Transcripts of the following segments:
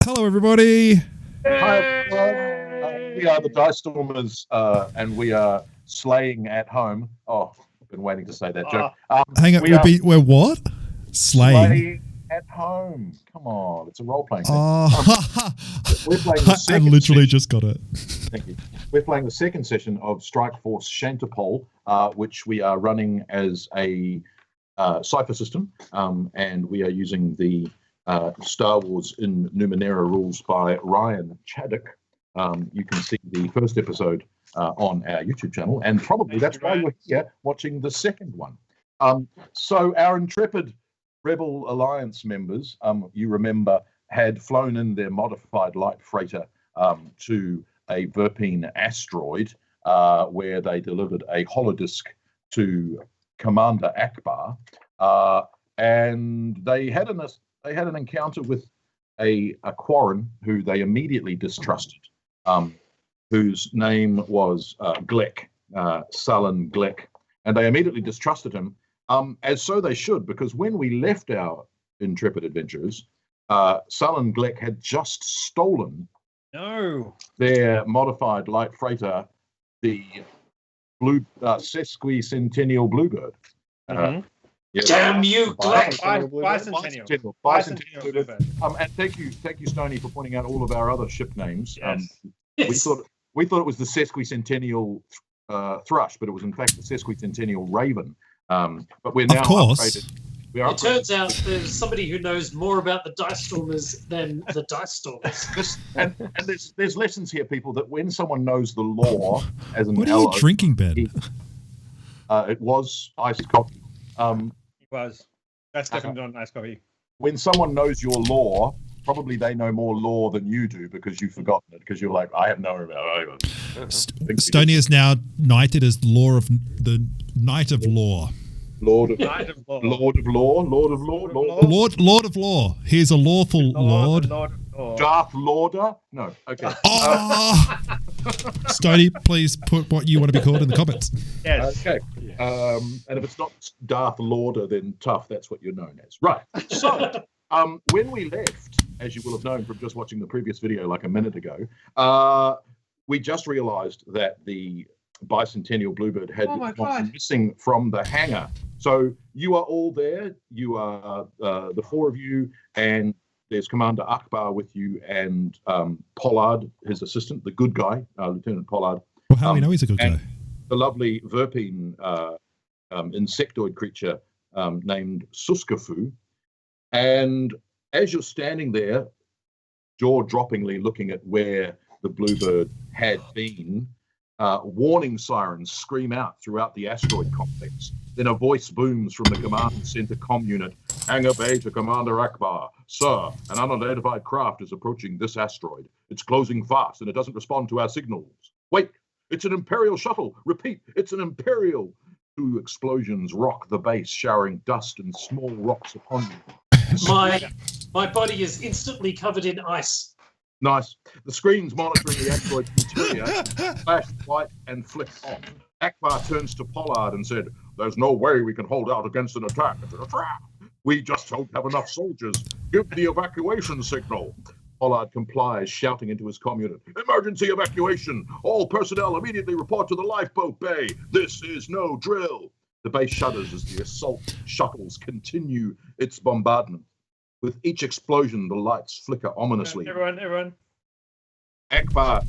Hello, everybody. Hi, everyone. We are the Dicestormers, and we are slaying at home. Oh, I've been waiting to say that joke. Hang on, we're what? Slaying at home. Come on, it's a role-playing thing. We're playing the second I literally session. Just got it. Thank you. We're playing the second session of Strike Force Shantipole, which we are running as a Cypher system, and we are using the Star Wars in Numenera rules by Ryan Chaddock. You can see the first episode on our YouTube channel, and probably that's why you're here watching the second one. So our intrepid Rebel Alliance members, you remember, had flown in their modified light freighter to a Verpine asteroid, where they delivered a holodisc to Commander Akbar, and they had an encounter with a Quarren who they immediately distrusted, whose name was Gleck, Sullen Gleck, and they immediately distrusted him, as so they should, because when we left our intrepid adventurers, Sullen Gleck had just stolen their modified light freighter, the sesquicentennial Bluebird. Yes. Damn you, Gleck! Bicentennial Bluebird. And thank you, Stoney, for pointing out all of our other ship names. Yes. We thought it was the sesquicentennial thrush, but it was in fact the sesquicentennial raven. But we're now upgraded. It turns out there's somebody who knows more about the Dicestormers than the Dicestormers. and there's lessons here, people, that when someone knows the lore, as an what are you drinking, Ben? It was iced coffee. It was. That's definitely not iced coffee. When someone knows your lore, probably they know more lore than you do because you've forgotten it, because you're like, I have no about it. Stoney is now knighted as the Knight of Law. Lord of Law. He's a lawful lord. Darth Lauder? No. Okay. Oh! Stoney, please put what you want to be called in the comments. Yes. Okay. And if it's not Darth Lauder, then tough. That's what you're known as. Right. So, when we left, as you will have known from just watching the previous video like a minute ago, we just realized that the Bicentennial Bluebird had gone missing from the hangar. So you are all there. You are the four of you, and there's Commander Akbar with you, and Pollard, his assistant, the good guy, Lieutenant Pollard. Well, how do we know he's a good guy? The lovely Verpine insectoid creature named Suskafu. And as you're standing there, jaw-droppingly looking at where the Bluebird had been, warning sirens scream out throughout the asteroid complex. Then a voice booms from the command center comm unit. Hangar Bay to Commander Akbar. Sir, an unidentified craft is approaching this asteroid. It's closing fast and it doesn't respond to our signals. Wait, it's an Imperial shuttle. Repeat, it's an Imperial. Two explosions rock the base, showering dust and small rocks upon you. My body is instantly covered in ice. Nice. The screens monitoring the asteroid's interior flash white and flick off. Akbar turns to Pollard and said, "There's no way we can hold out against an attack. It's a trap. We just don't have enough soldiers. Give the evacuation signal." Pollard complies, shouting into his comm unit, "Emergency evacuation! All personnel immediately report to the lifeboat bay. This is no drill." The base shudders as the assault shuttles continue its bombardment. With each explosion, the lights flicker ominously. Everyone. Akbar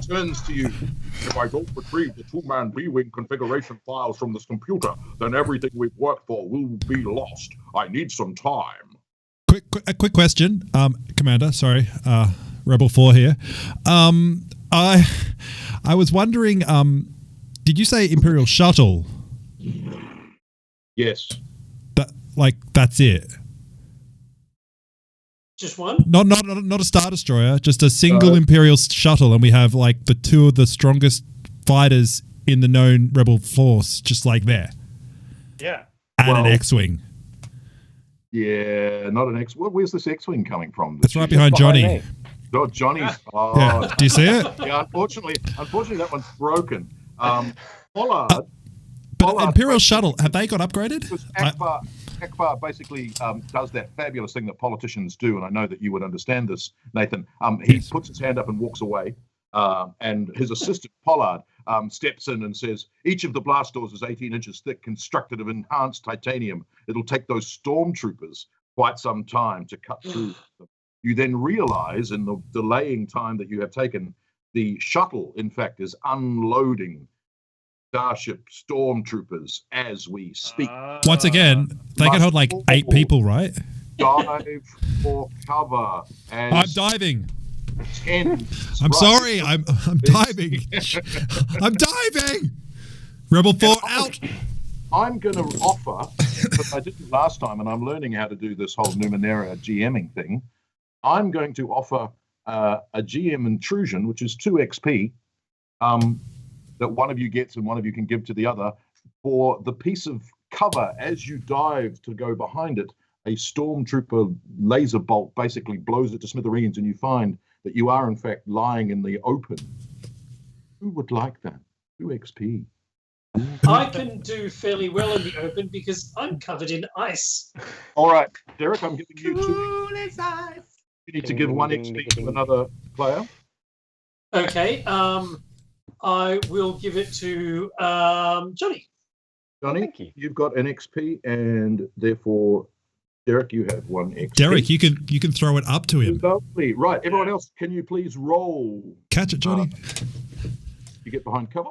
turns to you. "If I don't retrieve the two-man B-wing configuration files from this computer, then everything we've worked for will be lost. I need some time." A quick question, Commander. Sorry, Rebel 4 here. I was wondering, did you say Imperial shuttle? Yes. That's it. Just one? Not a Star Destroyer, just a single Imperial shuttle, and we have the two of the strongest fighters in the known Rebel force, just there. Yeah. And an X-Wing. Yeah, not an X. Where's this X-Wing coming from? It's right behind Johnny. Oh, Johnny's. Oh, yeah. Do you see it? Yeah, unfortunately, that one's broken. Pollard. But Imperial shuttle, have they got upgraded? Akbar basically does that fabulous thing that politicians do, and I know that you would understand this, Nathan. He puts his hand up and walks away, and his assistant, Pollard, steps in and says, each of the blast doors is 18 inches thick, constructed of enhanced titanium. It'll take those stormtroopers quite some time to cut through them. You then realize in the delaying time that you have taken, the shuttle, in fact, is unloading Starship stormtroopers as we speak. Once again, they can hold like 8 people, right? Dive for cover. I'm diving. 10. I'm sorry. I'm diving. I'm diving. Rebel 4 out. I'm going to offer, but I didn't last time, and I'm learning how to do this whole Numenera GMing thing. I'm going to offer a GM intrusion, which is 2 XP, that one of you gets and one of you can give to the other for the piece of cover as you dive to go behind it. A stormtrooper laser bolt basically blows it to smithereens, and you find that you are in fact lying in the open. Who would like that? 2 XP. I can do fairly well in the open because I'm covered in ice. All right, Derek, I'm giving you 2. Cool as ice. You need to give 1 XP to another player. Okay. I will give it to Johnny. Johnny, Thank you. you've got an XP, and therefore, Derek, you have 1 XP. Derek, you can throw it up to him. Lovely. Right, everyone else, can you please roll? Catch it, Johnny. You get behind cover.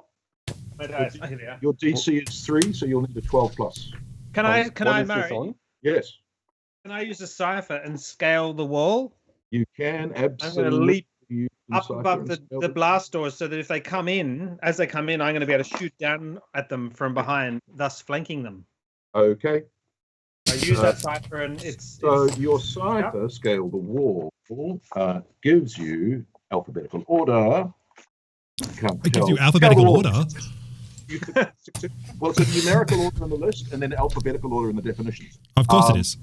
My dice. Okay, there. Your DC is 3, so you'll need a 12 plus. Can I, What is this Murray? on? Yes, Can I use a Cypher and scale the wall? you can I'm absolutely. going to leap use up Cypher above and the spell. blast doors so that if they come in, as they come in, I'm going to be able to shoot down at them from behind, thus flanking them. Okay, I use that Cypher and it's so your Cypher scale the wall gives you alphabetical order. Can't It gives tell. you alphabetical Scale order. Well, it's a numerical order on the list and then alphabetical order in the definitions. Of course it is.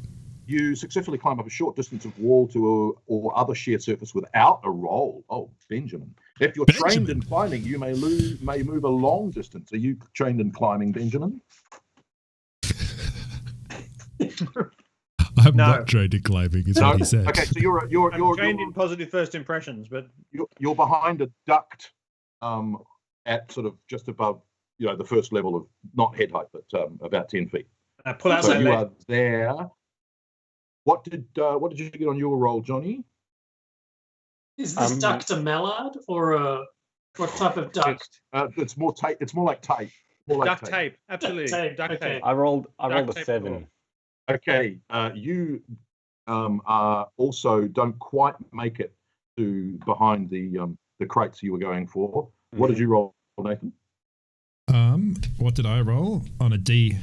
You successfully climb up a short distance of wall to or other sheer surface without a roll. Oh, Benjamin. If you're trained in climbing, you may move a long distance. Are you trained in climbing, Benjamin? I'm No. not trained in climbing, is what he said. Okay, so you're I'm trained in positive first impressions, but you're behind a duct at sort of just above the first level of not head height, but about 10 feet. I pull out So my you leg. are there. What did you get on your roll, Johnny? Is this duct a mallard or what type of duct? It's more tape. It's more like tape. More like Duct tape, absolutely. Duct tape, Duct okay. tape. I rolled Duct a tape 7. Okay, you also don't quite make it to behind the crates you were going for. What did you roll, Nathan? What did I roll on a D100?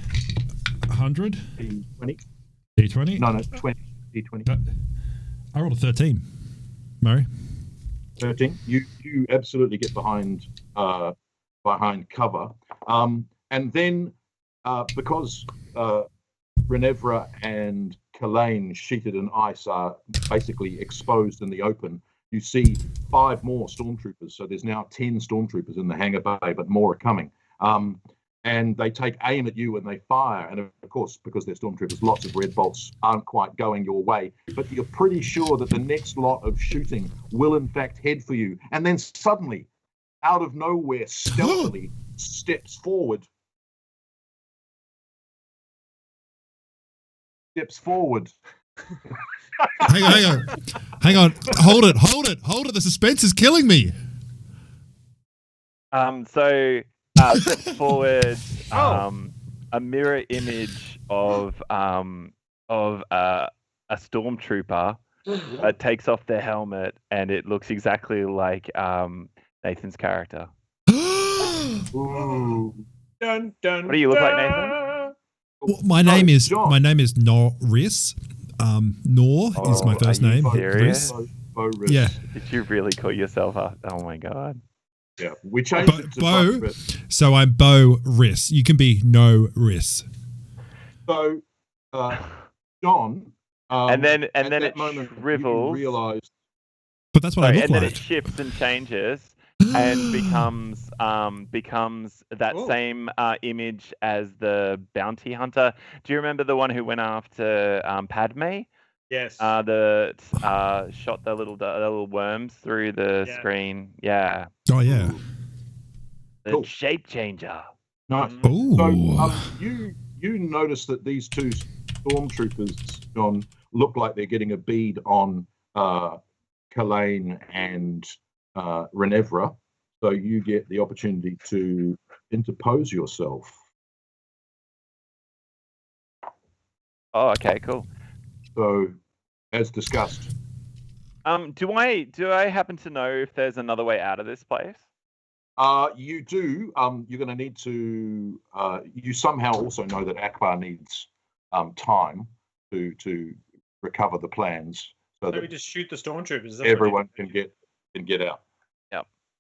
D20? D20? No, 20. D20. I rolled a 13. Murray? 13. You absolutely get behind cover, and then because Renevra and Kalane, sheeted in ice, are basically exposed in the open, you see 5 more stormtroopers. So there's now 10 stormtroopers in the hangar bay, but more are coming. And they take aim at you and they fire. And of course, because they're stormtroopers, lots of red bolts aren't quite going your way. But you're pretty sure that the next lot of shooting will in fact head for you. And then suddenly, out of nowhere, stealthily steps forward. Hang on. Hold it. The suspense is killing me. So step forward, a mirror image of a stormtrooper takes off their helmet, and it looks exactly like Nathan's character. Ooh. Dun, dun, What do you look like, dun. Nathan? Well, my name is John. Norris. Nor is my first are you name. serious? Riss. Bo Riss. Yeah. Did you really call yourself up? Oh my god. Yeah. We changed it to Bo. Bo Riss. So I'm Bo Riss. You can be No Riss. So, John. And then at it that moment, shrivels. You realised But that's what I look And then like. it shifts and changes, and becomes that Ooh. same image as the bounty hunter. Do you remember the one who went after Padme? Yes. Shot the little worms through the Yeah. screen. Yeah, Oh yeah. the Cool. shape changer. Nice. Ooh. So you notice that these two stormtroopers, John, look like they're getting a bead on Kalane and Renevra. So you get the opportunity to interpose yourself. Oh, okay, cool. So, as discussed, Do I happen to know if there's another way out of this place? you do. You're going to need to. You somehow also know that Akbar needs time to recover the plans, so So we that just shoot the stormtroopers. everyone can get out.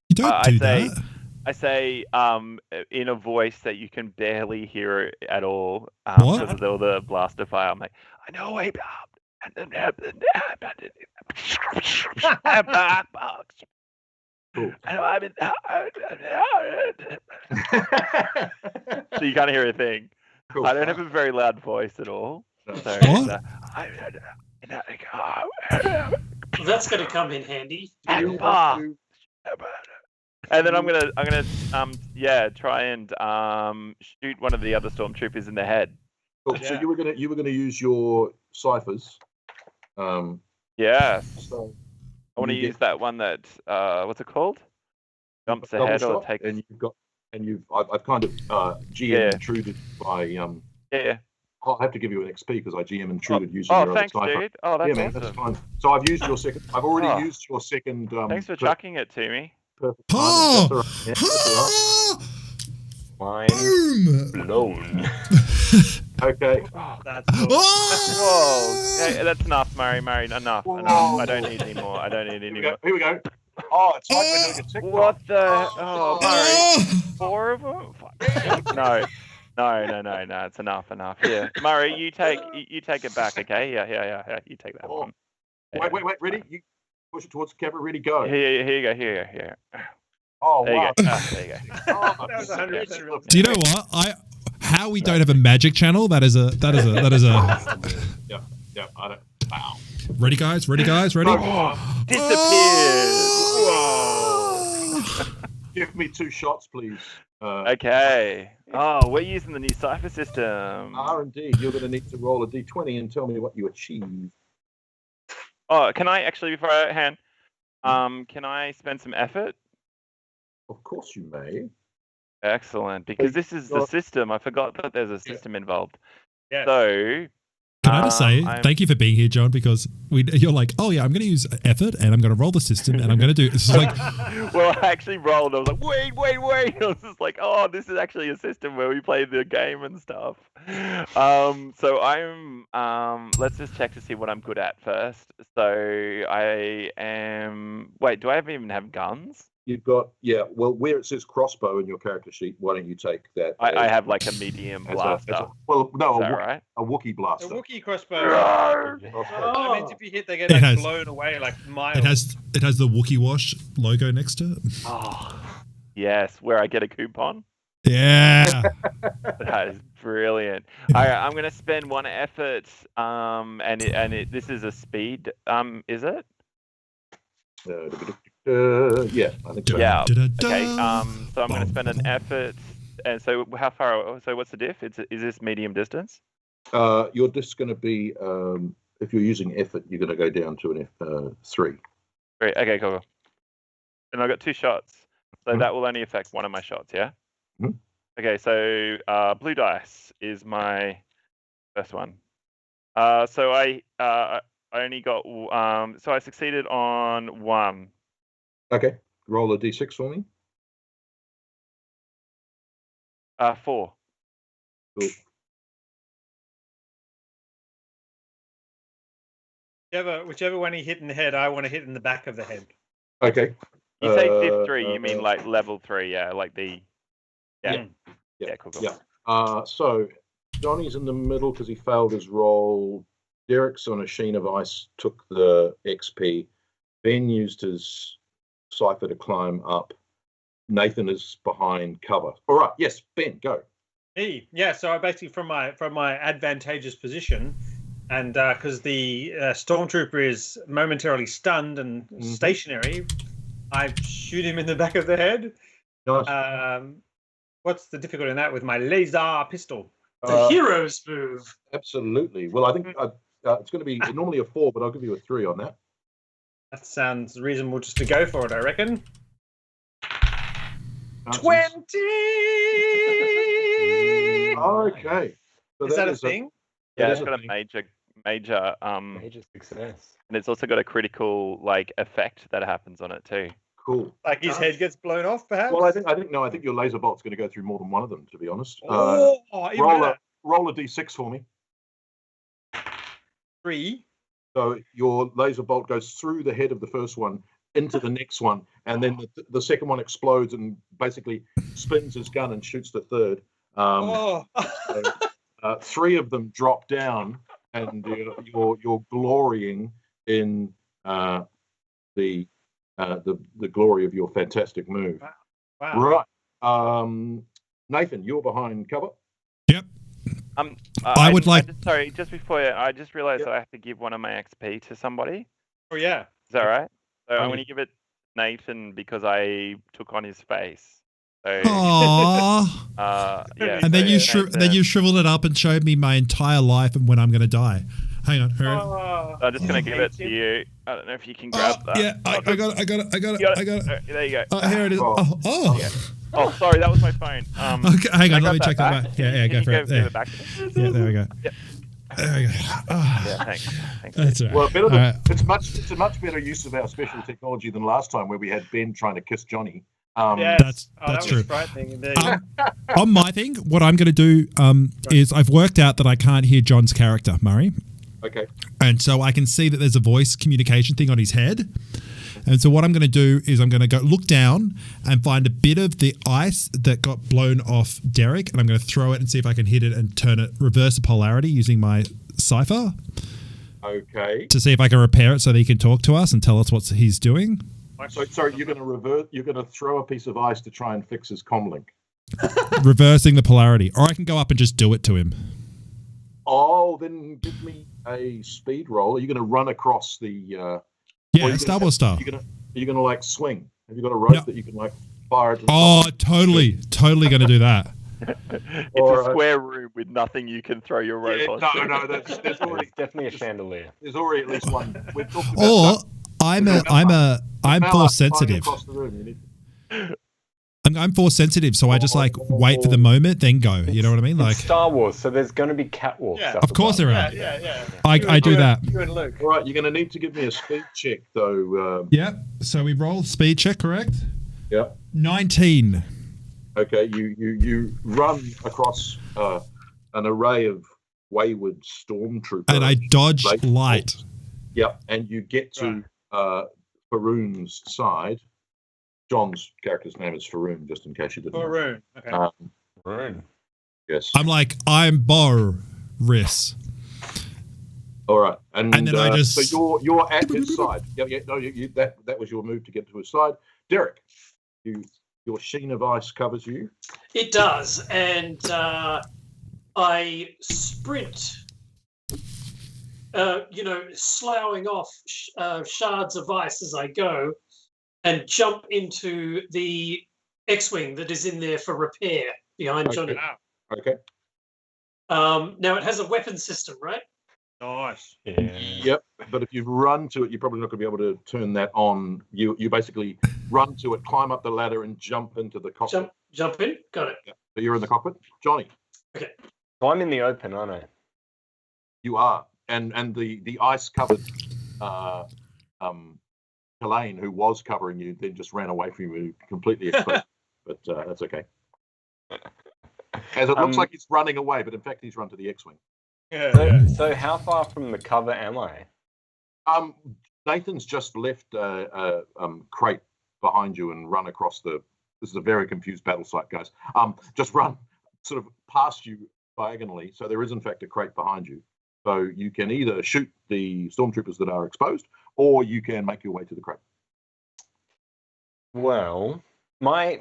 You don't do I that. I say in a voice that you can barely hear at all What? because of all the blaster fire. I'm like, I know way Cool. So you can't hear a thing. Cool. I don't have a very loud voice at all. No. So What? That's going to come in handy. Do you Ah. want to- And then I'm gonna try and shoot one of the other stormtroopers in the head. Cool. So Yeah. you were gonna use your ciphers. Yes. So I want to you get use that one that what's it called? Jumps double ahead or shot, takes. and I've kind of GM intruded by Yeah. I'll have to give you an XP because I GM intruded using Oh, your other thanks, cipher. dude. Oh, Yeah, that's man, awesome. that's fine. So I've used your second. I've already Oh. used your second. Thanks for chucking it to me. Perfect Oh! timing. That's all right. Mind Boom! blown. Okay. Oh, That's cool. Oh! whoa. Yeah, that's enough, Murray. Enough. Whoa. Enough. I don't need any more. I don't need Here any we go. more. Here we go. Oh, it's like we're doing a TikTok. What the? Oh, Murray. Oh! 4 of them? Fuck. No. It's enough. Here, Murray, you take it back, okay? Yeah. You take that Oh. one. Wait. Ready? You push it towards the camera. Ready? Go. Here you go. Here. Oh, There you wow. go. There you go. Oh, That was 100% real. Do you know what? How we don't have a magic channel? That is a. Yeah. I don't. Wow. Ready, guys? Ready? Oh, disappeared. Whoa. Give me 2 shots, please. Okay. Oh, we're using the new Cypher system. Indeed. You're going to need to roll a d20 and tell me what you achieve. Oh, can I actually, before I hand, can I spend some effort? Of course you may. Excellent, because this is the system. I forgot that there's a system involved. Yes. So, Can I just say I'm- thank you for being here, John? Because you're like, oh yeah, I'm going to use effort and I'm going to roll the system and I'm going to do. This is like, well, I actually rolled. I was like, wait. I was just like, oh, this is actually a system where we play the game and stuff. So I'm. Let's just check to see what I'm good at first. So I am. Wait, do I even have guns? You've got, well, where it says crossbow in your character sheet, why don't you take that? I have like a medium blaster. Well, no, Is that right? a Wookiee blaster. A Wookiee crossbow. Oh. That means if you hit, they get It like has- blown away like miles. it has the Wookiee Wash logo next to it. Oh, yes, where I get a coupon. Yeah. That is brilliant. I'm going to spend 1 effort. This is a speed. Is it? Yeah, I think so. Yeah. Da-da-da. Okay. So I'm going to spend an effort. And so how far? So what's the diff? Is this medium distance? You're just going to be, if you're using effort, you're going to go down to an F3. Great. Okay. Cool. And I've got 2 shots, so Mhm. that will only affect 1 of my shots. Yeah. Mhm. Okay. So blue dice is my first one. So I only got. So I succeeded on 1. Okay, roll a d6 for me. 4. Cool. Whichever one he hit in the head, I want to hit in the back of the head. Okay. You say diff 3, you mean like level 3, yeah, like the. Yeah. Cool. Yeah. So Johnny's in the middle because he failed his roll. Derek's on a sheen of ice, took the XP. Ben used his cipher to climb up. Nathan is behind cover. All right. Yes, Ben, go. Yeah, so I basically from my advantageous position, and because the stormtrooper is momentarily stunned and stationary, I shoot him in the back of the head. Nice. What's the difficulty in that with my laser pistol? The hero's move. Absolutely. Well, I think it's going to be normally a 4, but I'll give you a 3 on that. That sounds reasonable just to go for it, I reckon. 20! Okay. Okay. So Is that a thing? Yeah, It it's is a got a thing. major success. and it's also got a critical like effect that happens on it too. Cool. Like his head gets blown off, perhaps? Well, I think your laser bolt's going to go through more than one of them, to be honest. Even better. Roll a d6 for me. 3. So your laser bolt goes through the head of the first one into the next one, and then the second one explodes and basically spins his gun and shoots the third. So, 3 of them drop down, and you're glorying in the glory of your fantastic move. Wow. Right, Nathan, you're behind cover. Yep. Sorry, just before I just realized I have to give one of my XP to somebody. Oh yeah. Is that right? So I'm going to give it Nathan because I took on his face. So, Aww. yeah. And then Nathan. you shriveled it up and showed me my entire life and when I'm going to die. Hang on. I'm just going to give it to you. I don't know if you can grab that. Yeah, I got it. There you go. There it is. Yeah. Oh, sorry, that was my phone. Okay, hang on, let me check that back. Yeah, go for it. Give it back to me? Yeah, there we go. Yeah. There we go. Yeah, thanks. That's all right. Well, better All right. it's a much better use of our special technology than last time where we had Ben trying to kiss Johnny. That's that true. was frightening. On my thing, what I'm going to do is I've worked out that I can't hear John's character, Murray. Okay. And so I can see that there's a voice communication thing on his head. And so what I'm going to do is I'm going to go look down and find a bit of the ice that got blown off Derek, and I'm going to throw it and see if I can hit it and turn it, reverse the polarity using my Cypher. Okay. To see if I can repair it so that he can talk to us and tell us what he's doing. So sorry, you're going to throw a piece of ice to try and fix his comlink. Reversing the polarity. Or I can go up and just do it to him. Oh, then give me a speed roll. Are you going to run across the... Yeah, Star Wars style. Are you gonna like swing? Have you got a rope that you can like fire it? Totally going to do that. It's a square room with nothing you can throw your rope on. No, there's already definitely a chandelier. There's already at least one. We've talked about I'm force sensitive. I'm force sensitive, so I just like wait for the moment, then go. You know what I mean? Like Star Wars, so there's going to be catwalks. Yeah. Of course there are. Yeah. I do that. You and Luke. All right, you're going to need to give me a speed check though. Yeah. So we roll speed check, correct? Yeah. 19. Okay. You run across an array of wayward stormtroopers. And I dodge light. Yep. And you get to Faroon's side. John's character's name is Faroon, just in case you didn't know. Faroon. Okay. Faroon. Yes. I'm Boris. All right, and then I just so you're at his side. Yeah. No, that was your move to get to his side. Derek, your sheen of ice covers you. It does, and I sprint. Sloughing off shards of ice as I go, and jump into the X-wing that is in there for repair behind Johnny. Okay. Now it has a weapon system, right? Nice. Yeah. Yep. But if you run to it, you're probably not going to be able to turn that on. You basically run to it, climb up the ladder, and jump into the cockpit. Jump in. Got it. Yeah. So you're in the cockpit, Johnny. Okay. So I'm in the open, aren't I? You are, and the ice covered Helene, who was covering you, then just ran away from you completely exposed. But that's okay. As it looks like he's running away, but in fact he's run to the X-wing. So how far from the cover am I? Nathan's just left a crate behind you and run across the. This is a very confused battle site, guys. Just run sort of past you diagonally. So there is in fact a crate behind you. So you can either shoot the stormtroopers that are exposed, or you can make your way to the crate. Well, My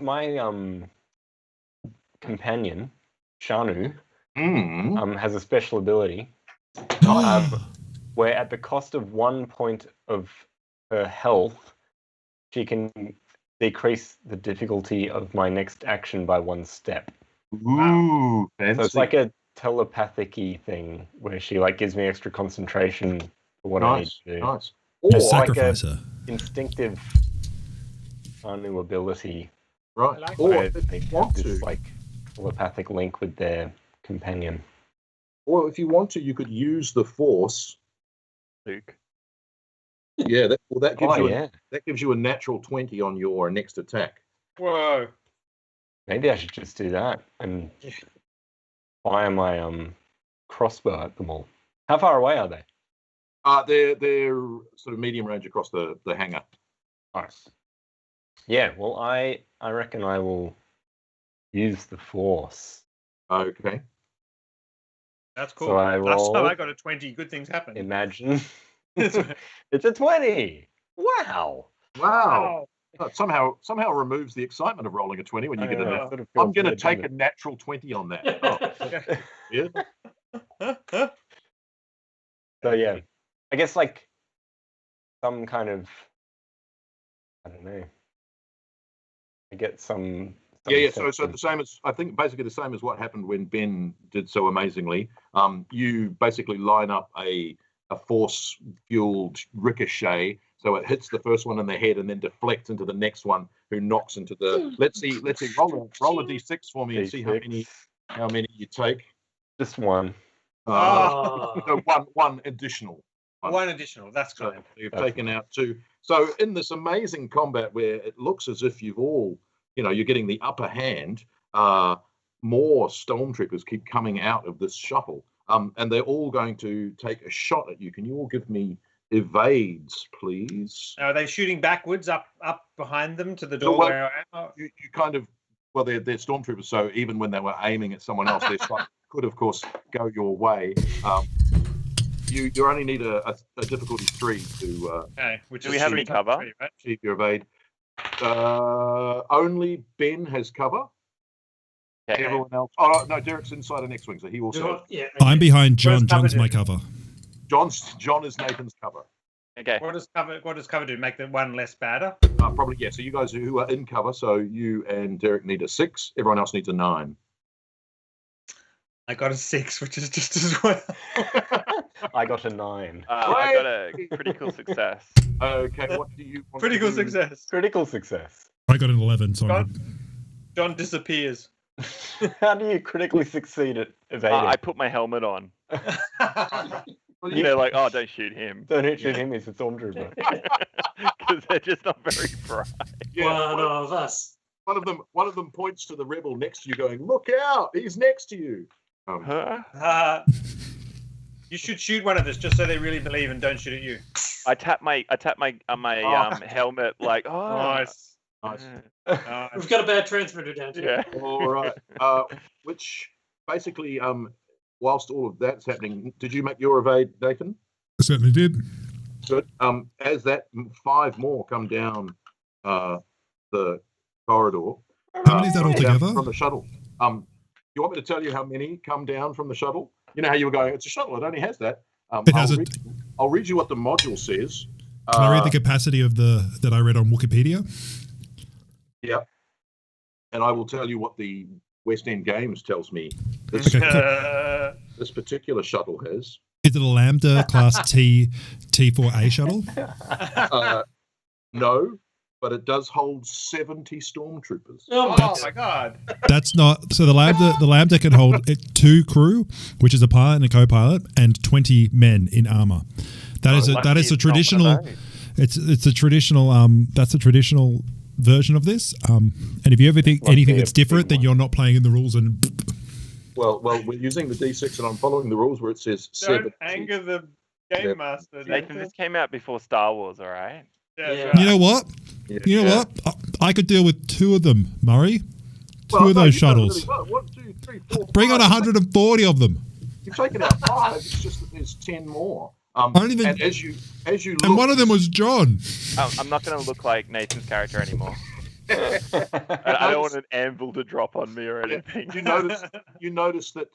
companion, Shanu, has a special ability where at the cost of 1 point of her health, she can decrease the difficulty of my next action by 1 step. Ooh, fancy. So it's like a telepathic-y thing where she like gives me extra concentration for what I need to do. Nice. Or Or sacrifice her. Instinctive Shanu ability. right. like Or where if they you have want this to, like telepathic link with their companion. or if you want to, you could use the Force. Luke. Yeah, that gives you yeah. that gives you a natural 20 on your next attack. Whoa. Maybe I should just do that and fire my crossbow at them all. How far away are they? They're sort of medium range across the hangar. Nice. Yeah, well I reckon I will use the Force. Okay. That's cool. So I Last time roll- I got a 20, good things happen. Imagine. It's a 20. Wow. Wow. Somehow removes the excitement of rolling a 20 when you get a Yeah, nat. sort of feels I'm going to weird, take a doesn't natural 20 on that. Oh, yeah. So yeah, I guess like some kind of, I don't know. I get some. Yeah. sense So of- the same as, I think basically the same as what happened when Ben did so amazingly. You basically line up a force fueled ricochet, so it hits the first one in the head and then deflects into the next one, who knocks into the. Let's see. Roll a d6 for me and see D6. how many you take. Just one. So one additional. One additional. That's So kind. you've That's taken out 2. So in this amazing combat where it looks as if you've all, you're getting the upper hand, more stormtroopers keep coming out of this shuttle, and they're all going to take a shot at you. Can you all give me evades, please? Are they shooting backwards up behind them to the So, door well, where I am? You kind of, well, they're stormtroopers, so even when they were aiming at someone else, their shot could, of course, go your way. You only need a difficulty 3 to Okay, which Do is we have any shooting cover? 3, right? achieve your evade. Only Ben has cover. Okay. Everyone else. Oh no, Derek's inside an X-wing, so he will save. Yeah. I'm behind John. Where's cover John's my do? cover. John is Nathan's cover. Okay. What does cover do? Make the one less badder? Probably, yeah. So you guys who are in cover, so you and Derek need a 6. Everyone else needs a 9. I got a 6, which is just as well. I got a 9. I got a critical success. Okay, what do you want Critical to do? success. Critical success. I got an 11. So I'm John disappears. How do you critically succeed at evading? I put my helmet on. Well, They're like, oh, don't shoot him. Don't shoot him, he's a stormtrooper. Because they're just not very bright. yeah, One of us. one of them points to the rebel next to you, going, "Look out! He's next to you." Huh? You should shoot one of us just so they really believe and don't shoot at you. I tap my helmet like, oh. Nice. Nice. Nice. We've got a bad transmitter down here. Yeah. All right. Which basically, whilst all of that's happening, did you make your evade, Nathan? certainly did. Good. As that 5 more come down the corridor. How many is that down altogether? From the shuttle. You want me to tell you how many come down from the shuttle? You know how you were going, it's a shuttle, it only has that. It has I'll read you what the module says. Can I read the capacity of that I read on Wikipedia? Yeah. And I will tell you what the West End Games tells me this, Okay, cool. this particular shuttle has. Is it a Lambda class T4A shuttle? No, but it does hold 70 stormtroopers. Oh Oh my god. That's not so. The Lambda can hold 2 crew, which is a pilot and a co-pilot, and 20 men in armor. That is a Lucky it's a not traditional. one of those. It's a traditional. That's a traditional version of this. And if you ever think Like anything the that's different, big then you're not playing in the rules. And Well, we're using the D6 and I'm following the rules where it says Don't 70. anger the game Yeah. master. Nathan, this came out before Star Wars, all right? Yeah, Yeah. right. you know what? Yeah. You know Yeah. what? I could deal with 2 of them, Murray. Two Well, of no, those you've done really shuttles. well. 1, 2, 3, 4, Bring on 5. 140 of them. You've taken out 5. It's just that there's 10 more. I don't even- And as you look, And one of them was John. I'm not going to look like Nathan's character anymore. I don't want an anvil to drop on me or anything. You notice that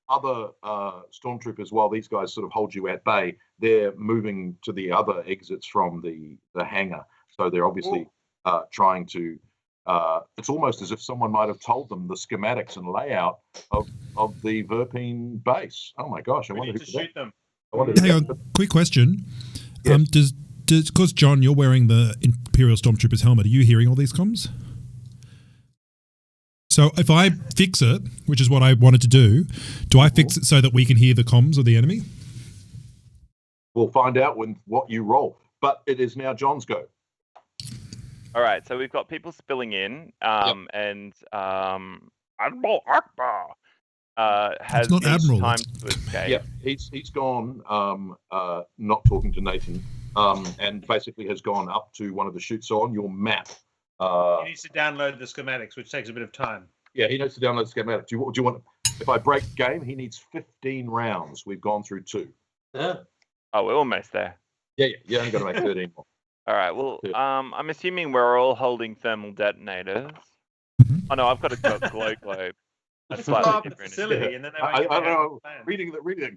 other stormtroopers, while these guys sort of hold you at bay, they're moving to the other exits from the hangar. So they're obviously trying to. It's almost as if someone might have told them the schematics and layout of the Verpine base. Oh my gosh! I We wonder need who to did shoot them. that. Hang on, quick question. Yes. Does because John, you're wearing the Imperial Stormtrooper's helmet. Are you hearing all these comms? So if I fix it, which is what I wanted to do I fix it so that we can hear the comms of the enemy? We'll find out when what you roll. But it is now John's go. All right, so we've got people spilling in, and Admiral Akbar has not used Admiral, time it's- to escape. Yeah, he's gone, not talking to Nathan, and basically has gone up to one of the chutes. So on your map, He needs to download the schematics, which takes a bit of time. yeah, he needs to download the schematic. Do you want? If I break game, he needs 15 rounds. We've gone through 2. Yeah. Oh, we're almost there. Yeah, you only got to make 13 more. All right. Well, Yeah. I'm assuming we're all holding thermal detonators. Mhm. Oh no, I've got a glow globe. That's Blow slightly up the different. facility, and then they won't I get don't their know. plan. Reading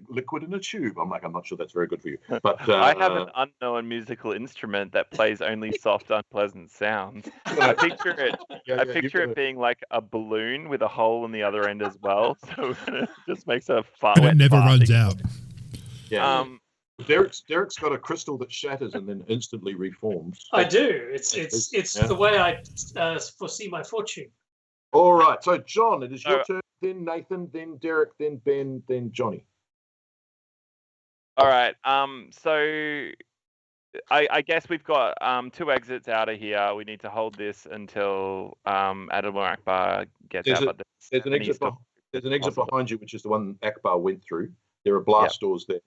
liquid in a tube. I'm not sure that's very good for you. But I have an unknown musical instrument that plays only soft, unpleasant sounds. I picture it. I picture it being like a balloon with a hole in the other end as well, so it just makes a fart. And it never runs out. Yeah. Derek's got a crystal that shatters and then instantly reforms. I do. It's the way I foresee my fortune. All right. So John, it is your So- turn. Then Nathan. Then Derek. Then Ben. Then Johnny. All right. So I guess we've got 2 exits out of here. We need to hold this until Admiral Akbar gets There's out. There's an exit. There's an exit behind you, which is the one Akbar went through. There are blast doors there.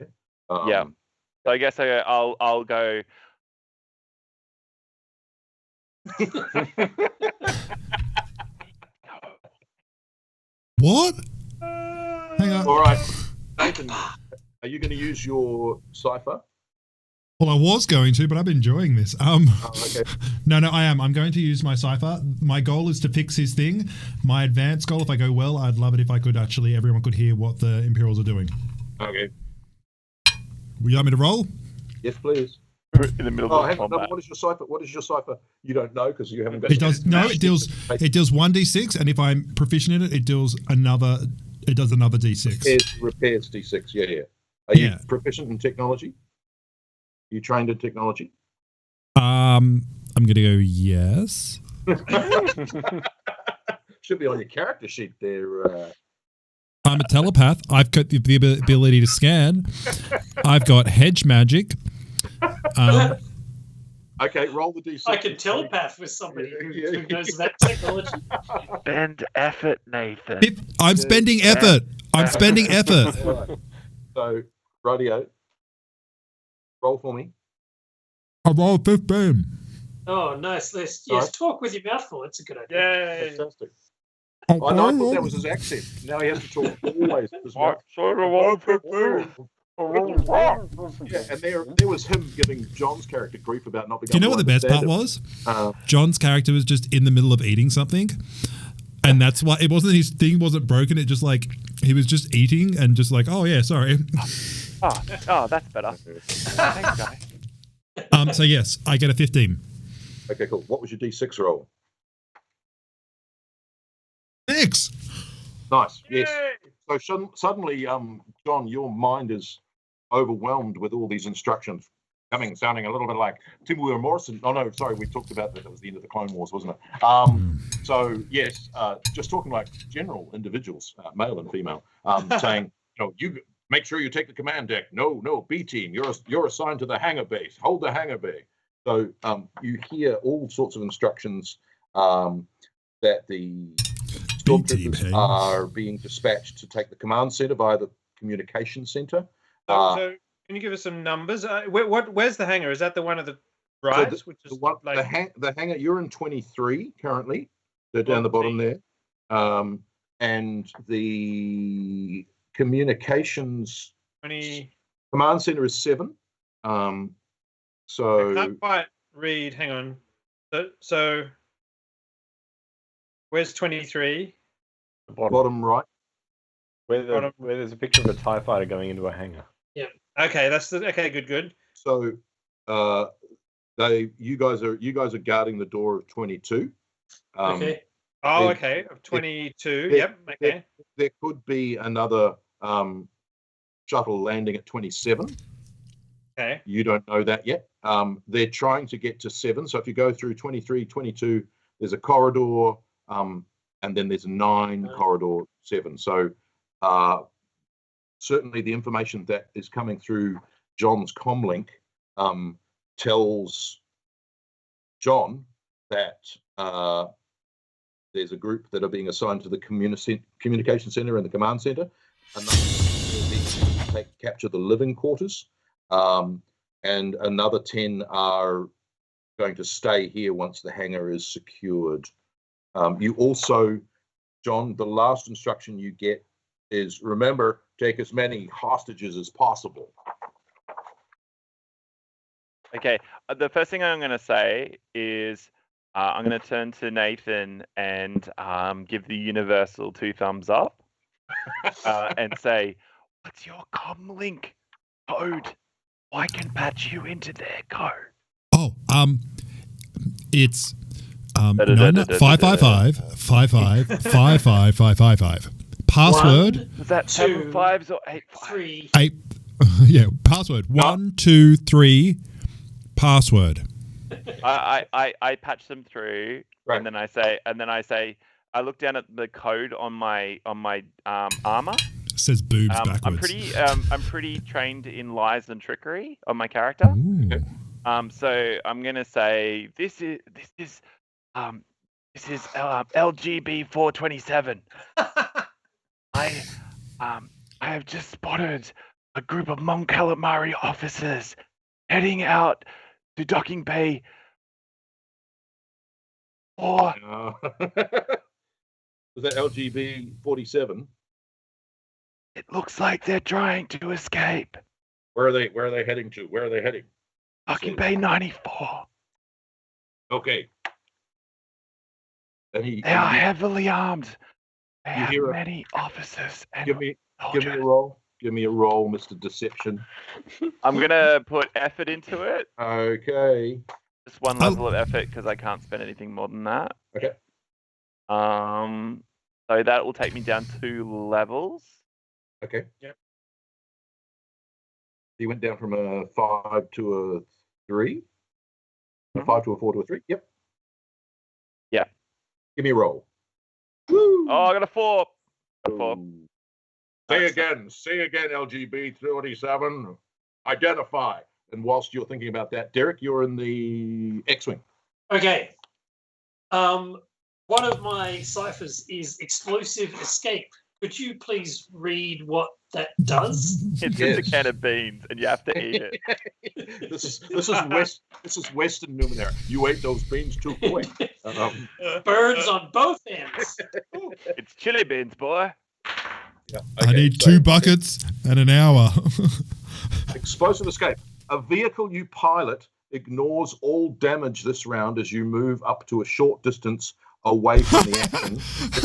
Yeah. So I guess I'll go. What? Hang on. All right, Nathan, are you going to use your Cypher? Well, I was going to, but I've been enjoying this. Okay. No, I am. I'm going to use my Cypher. My goal is to fix his thing. My advanced goal, if I go well, I'd love it if I could everyone could hear what the Imperials are doing. Okay. Would you like me to roll? Yes, please. In the middle Oh, of hang on. No, combat. what is your Cypher? What is your Cypher? You don't know because you haven't got. It does. No, it deals 1d6, and if I'm proficient in it, it does another d6. Repairs D6. Yeah. Are you Yeah. proficient in technology? Are you trained in technology? I'm gonna go yes. Should be on your character sheet there. I'm a telepath. I've got the ability to scan. I've got hedge magic. Okay, roll the D6. I can telepath with somebody who Yeah. knows about technology. Spend effort, Nathan. I'm spending effort. I'm spending effort. All right. So, radio. Roll for me. I rolled 15. Oh, nice list. All Yes, right. talk with your mouth full. It's a good idea. Yay! Fantastic. I thought that was his accent. Now he has to talk always. with his mouth. Yeah, and there was him giving John's character grief about not being Do you know able what to the best part understand was? John's character was just in the middle of eating something. And that's why it wasn't his thing wasn't broken. It just like he was just eating and just like, oh yeah, sorry. Oh, that's better. Thanks, guys. So yes, I get a 15. Okay, cool. What was your D6 roll? 6. Nice. Yes. So suddenly, John, your mind is overwhelmed with all these instructions sounding a little bit like Timur Morrison. Oh no, sorry, we talked about that. That was the end of the Clone Wars, wasn't it? So yes, just talking like general individuals, male and female, saying, you make sure you take the command deck. No, B team, you're assigned to the hangar base. Hold the hangar bay. So you hear all sorts of instructions that the stormtroopers are being dispatched to take the command center via the communication center. So can you give us some numbers? Where's the hangar? Is that the one at the right? So the hangar, you're in 23 currently. They're down the bottom there. And the communications 20. command center is 7. I So can't quite read. Hang on. So Where's 23? The bottom, Bottom right. where bottom. there's a picture of a TIE fighter going into a hangar. Okay, okay. Good. So, you guys are guarding the door of 22. Okay. Oh, There- okay. Of 22. there- Yep. Okay. There could be another shuttle landing at 27. Okay. You don't know that yet. They're trying to get to 7. So if you go through 23, 22, there's a corridor, and then there's 9, corridor 7. So certainly the information that is coming through John's comlink tells John that there's a group that are being assigned to the communication center and the command center. Another capture the living quarters, and another 10 are going to stay here once the hangar is secured. You also, John, the last instruction you get is, remember, take as many hostages as possible. Okay. The first thing I'm going to say is I'm going to turn to Nathan and give the universal 2 thumbs up and say, "What's your comlink code? I can patch you into their code." Oh, it's 555-55-55555. Password. Was that 7 2, 5s or 8 5s? 3. 8. Yeah, password 1, 2, 3. Password. I patch them through, Right. and then I say, I look down at the code on my armor. It says boobs backwards. I'm pretty trained in lies and trickery on my character. Ooh. So I'm gonna say this is LGB 427. I have just spotted a group of Mon Calamari officers heading out to docking bay 4. Was that LGB 47? It looks like they're trying to escape. Where are they heading to? Where are they heading? Docking bay 94. Okay. And They are heavily armed. They You have hear a- many officers and give me soldiers. a roll. Give me a roll, Mr. Deception. I'm gonna put effort into it. Okay. Just one level of effort because I can't spend anything more than that. Okay. So that will take me down 2 levels. Okay. Yep. You went down from a 5 to a 3. A Mhm. 5 to a 4 to a 3. Yep. Yeah. Give me a roll. Woo! Oh, I got a 4. A 4. Ooh. Say again, LGB 37. Identify. And whilst you're thinking about that, Derek, you're in the X-Wing. Okay. One of my ciphers is explosive escape. Could you please read what that does? It's Yes. just a can of beans, and you have to eat it. This is Western Numenera. You ate those beans too quick. Burns on both ends. It's chili beans, boy. Yeah, I okay, need so 2 buckets and an hour. Explosive escape. A vehicle you pilot ignores all damage this round as you move up to a short distance away from the action. If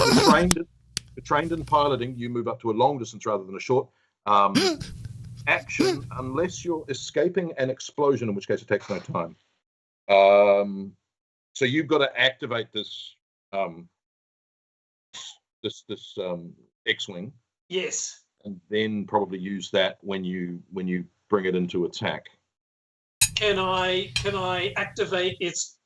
you're trained in piloting, you move up to a long distance rather than a short. Action, unless you're escaping an explosion, in which case it takes no time. So you've got to activate this X-Wing, Yes. and then probably use that when you bring it into attack. Can I activate its,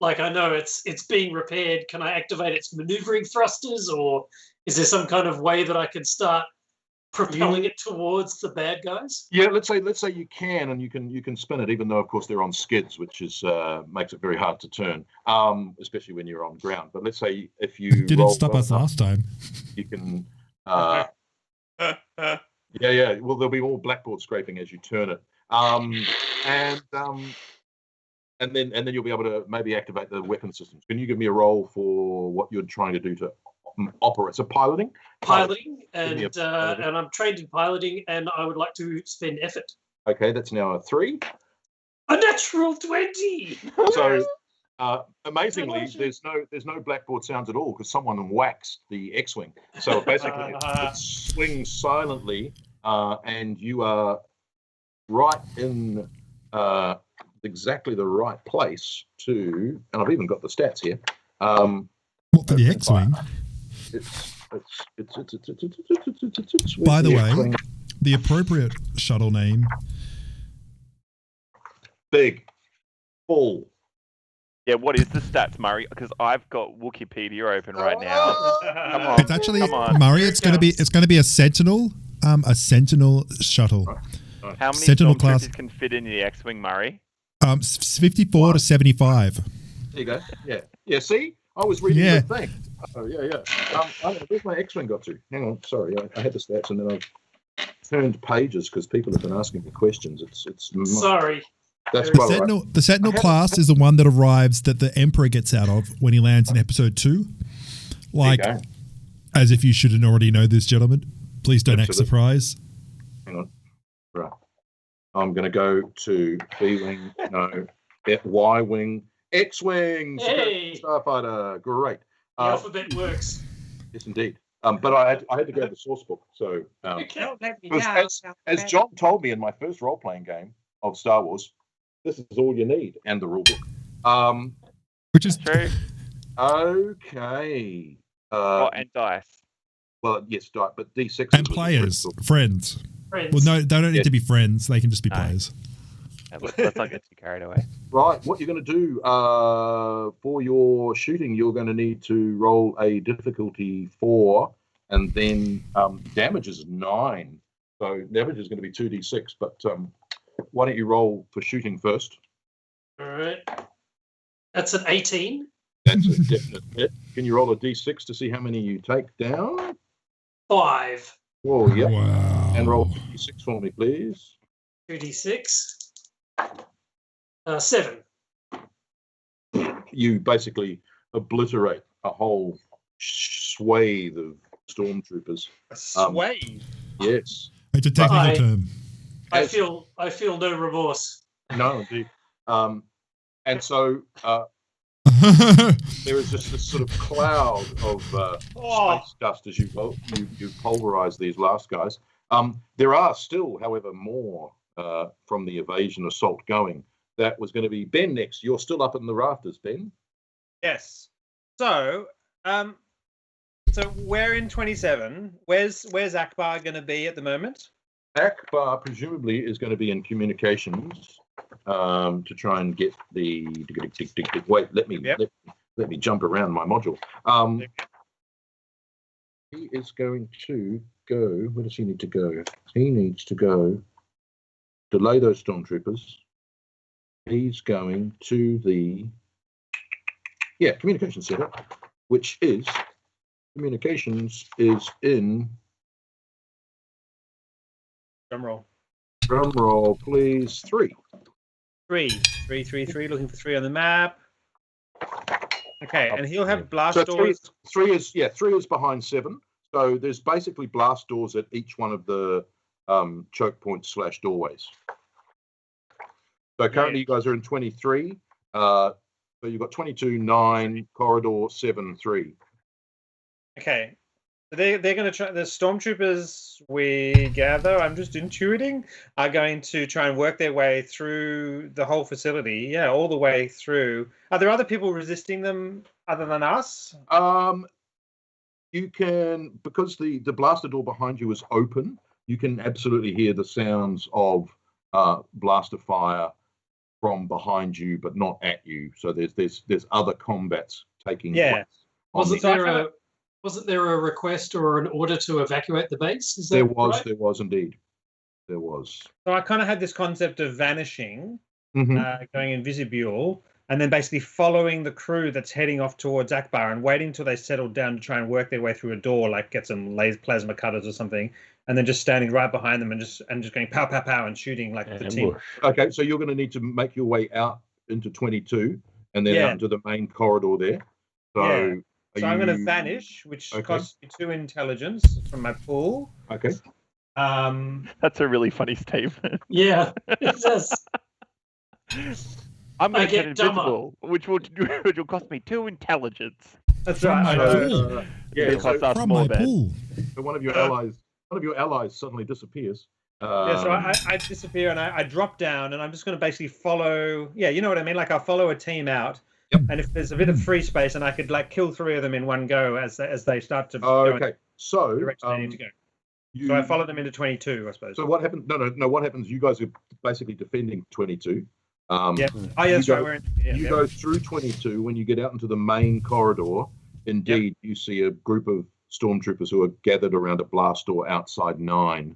like, I know it's being repaired. Can I activate its maneuvering thrusters, or is there some kind of way that I can start propelling it towards the bad guys? Yeah, let's say you can, and you can spin it, even though of course they're on skids, which is makes it very hard to turn, especially when you're on ground. But let's say if you Didn't stop us enough, last time. you can. Yeah. Well, there'll be more blackboard scraping as you turn it, and then you'll be able to maybe activate the weapon systems. Can you give me a roll for what you're trying to do to operate? So piloting, And I'm trained in piloting, and I would like to spend effort. Okay, that's now a 3. A natural 20. So Amazingly, there's no blackboard sounds at all because someone waxed the X-wing. So basically, it swings silently, and you are right in exactly the right place to. And I've even got the stats here. What for the X-wing? By the way, the appropriate shuttle name. Big. Full. Yeah, what is the stats, Murray? Because I've got Wikipedia open right now. Come on, It's actually come on. Murray. It's going to be a Sentinel shuttle. How many Sentinel class can fit in the X-wing, Murray? 54 to 75. There you go. Yeah. See, I was reading the thing. Oh yeah. Where's my X-wing got to? Hang on. Sorry, I had the stats and then I've turned pages because people have been asking me questions. It's Sorry. That's the Sentinel class is the one that arrives that the Emperor gets out of when he lands in episode 2. Like, as if you shouldn't already know this, gentlemen. Please don't act surprised. Hang on. Right. I'm going to go to B-wing, no, Y-wing, X-wing, Hey. Starfighter. Great. The alphabet works. Yes, indeed. But I had to go to the source book. So, Don't let me because down. as John told me in my first role-playing game of Star Wars, this is all you need, and the rule book. Which is true. Okay. And dice. Well, yes, dice, but D6 and players, friends. Well, no, they don't need to be friends. They can just be players. Let's not get too carried away. Right, what you're going to do for your shooting, you're going to need to roll a difficulty 4, and then damage is 9. So damage is going to be 2d6, but why don't you roll for shooting first? All right. That's an 18. That's a definite hit. Can you roll a d6 to see how many you take down? 5. Oh, yeah. Wow. And roll 2d6 for me, please. 2d6. 7. You basically obliterate a whole swathe of stormtroopers. A swathe? Yes. It's a technical term. I feel no remorse. No, indeed. And so there is just this sort of cloud of space dust as you pulverize these last guys. There are still, however, more from the evasion assault going. That was going to be Ben next. You're still up in the rafters, Ben. Yes. So, so we're in 27. Where's Akbar going to be at the moment? Akbar presumably is going to be in communications to try and get the. Wait, let me jump around my module. He is going to go. Where does he need to go? He needs to go delay those stormtroopers. He's going to the communications center, which is communications is in. Drum roll. Drum roll, please. 3. 3. Looking for 3 on the map. Okay, and he'll have blast So doors. 3 is behind 7. So there's basically blast doors at each one of the choke points / doorways. So currently you guys are in 23. So you've got 22, 9, corridor 7, 3. Okay. They're going to try. The stormtroopers we gather, I'm just intuiting, are going to try and work their way through the whole facility. Yeah, all the way through. Are there other people resisting them other than us? You can, because the blaster door behind you is open, you can absolutely hear the sounds of blaster fire from behind you, but not at you. So there's other combats taking place. Wasn't there a request or an order to evacuate the base? Is that There was, right? there was indeed. There was. So I kind of had this concept of vanishing, going invisible, and then basically following the crew that's heading off towards Akbar and waiting till they settled down to try and work their way through a door, like get some laser plasma cutters or something, and then just standing right behind them and just going pow pow pow and shooting like the team. Okay, so you're going to need to make your way out into 22 and then out into the main corridor there. So, so I'm going to vanish, which costs me 2 intelligence from my pool. Okay. That's a really funny statement. Yeah, it does. I'm going I to turn get dumber. invisible, which will cost me 2 intelligence. That's From right. my I know. pool. Yeah, It'll cost us From more my then. pool. so one of your allies suddenly disappears. Yeah, so I disappear and I drop down and I'm just going to basically follow. Yeah, you know what I mean. Like I'll follow a team out, Yep. and if there's a bit of free space, and I could like kill 3 of them in one go as they start to Oh, go in okay. So the direction they need to go. you, So I follow them into 22, I suppose. So what happens? No. What happens? You guys are basically defending 22. Yeah. Oh, yeah, You that's go- right. We're in. Yeah, You yeah. go through 22. When you get out into the main corridor, indeed, you see a group of stormtroopers who are gathered around a blast door outside 9,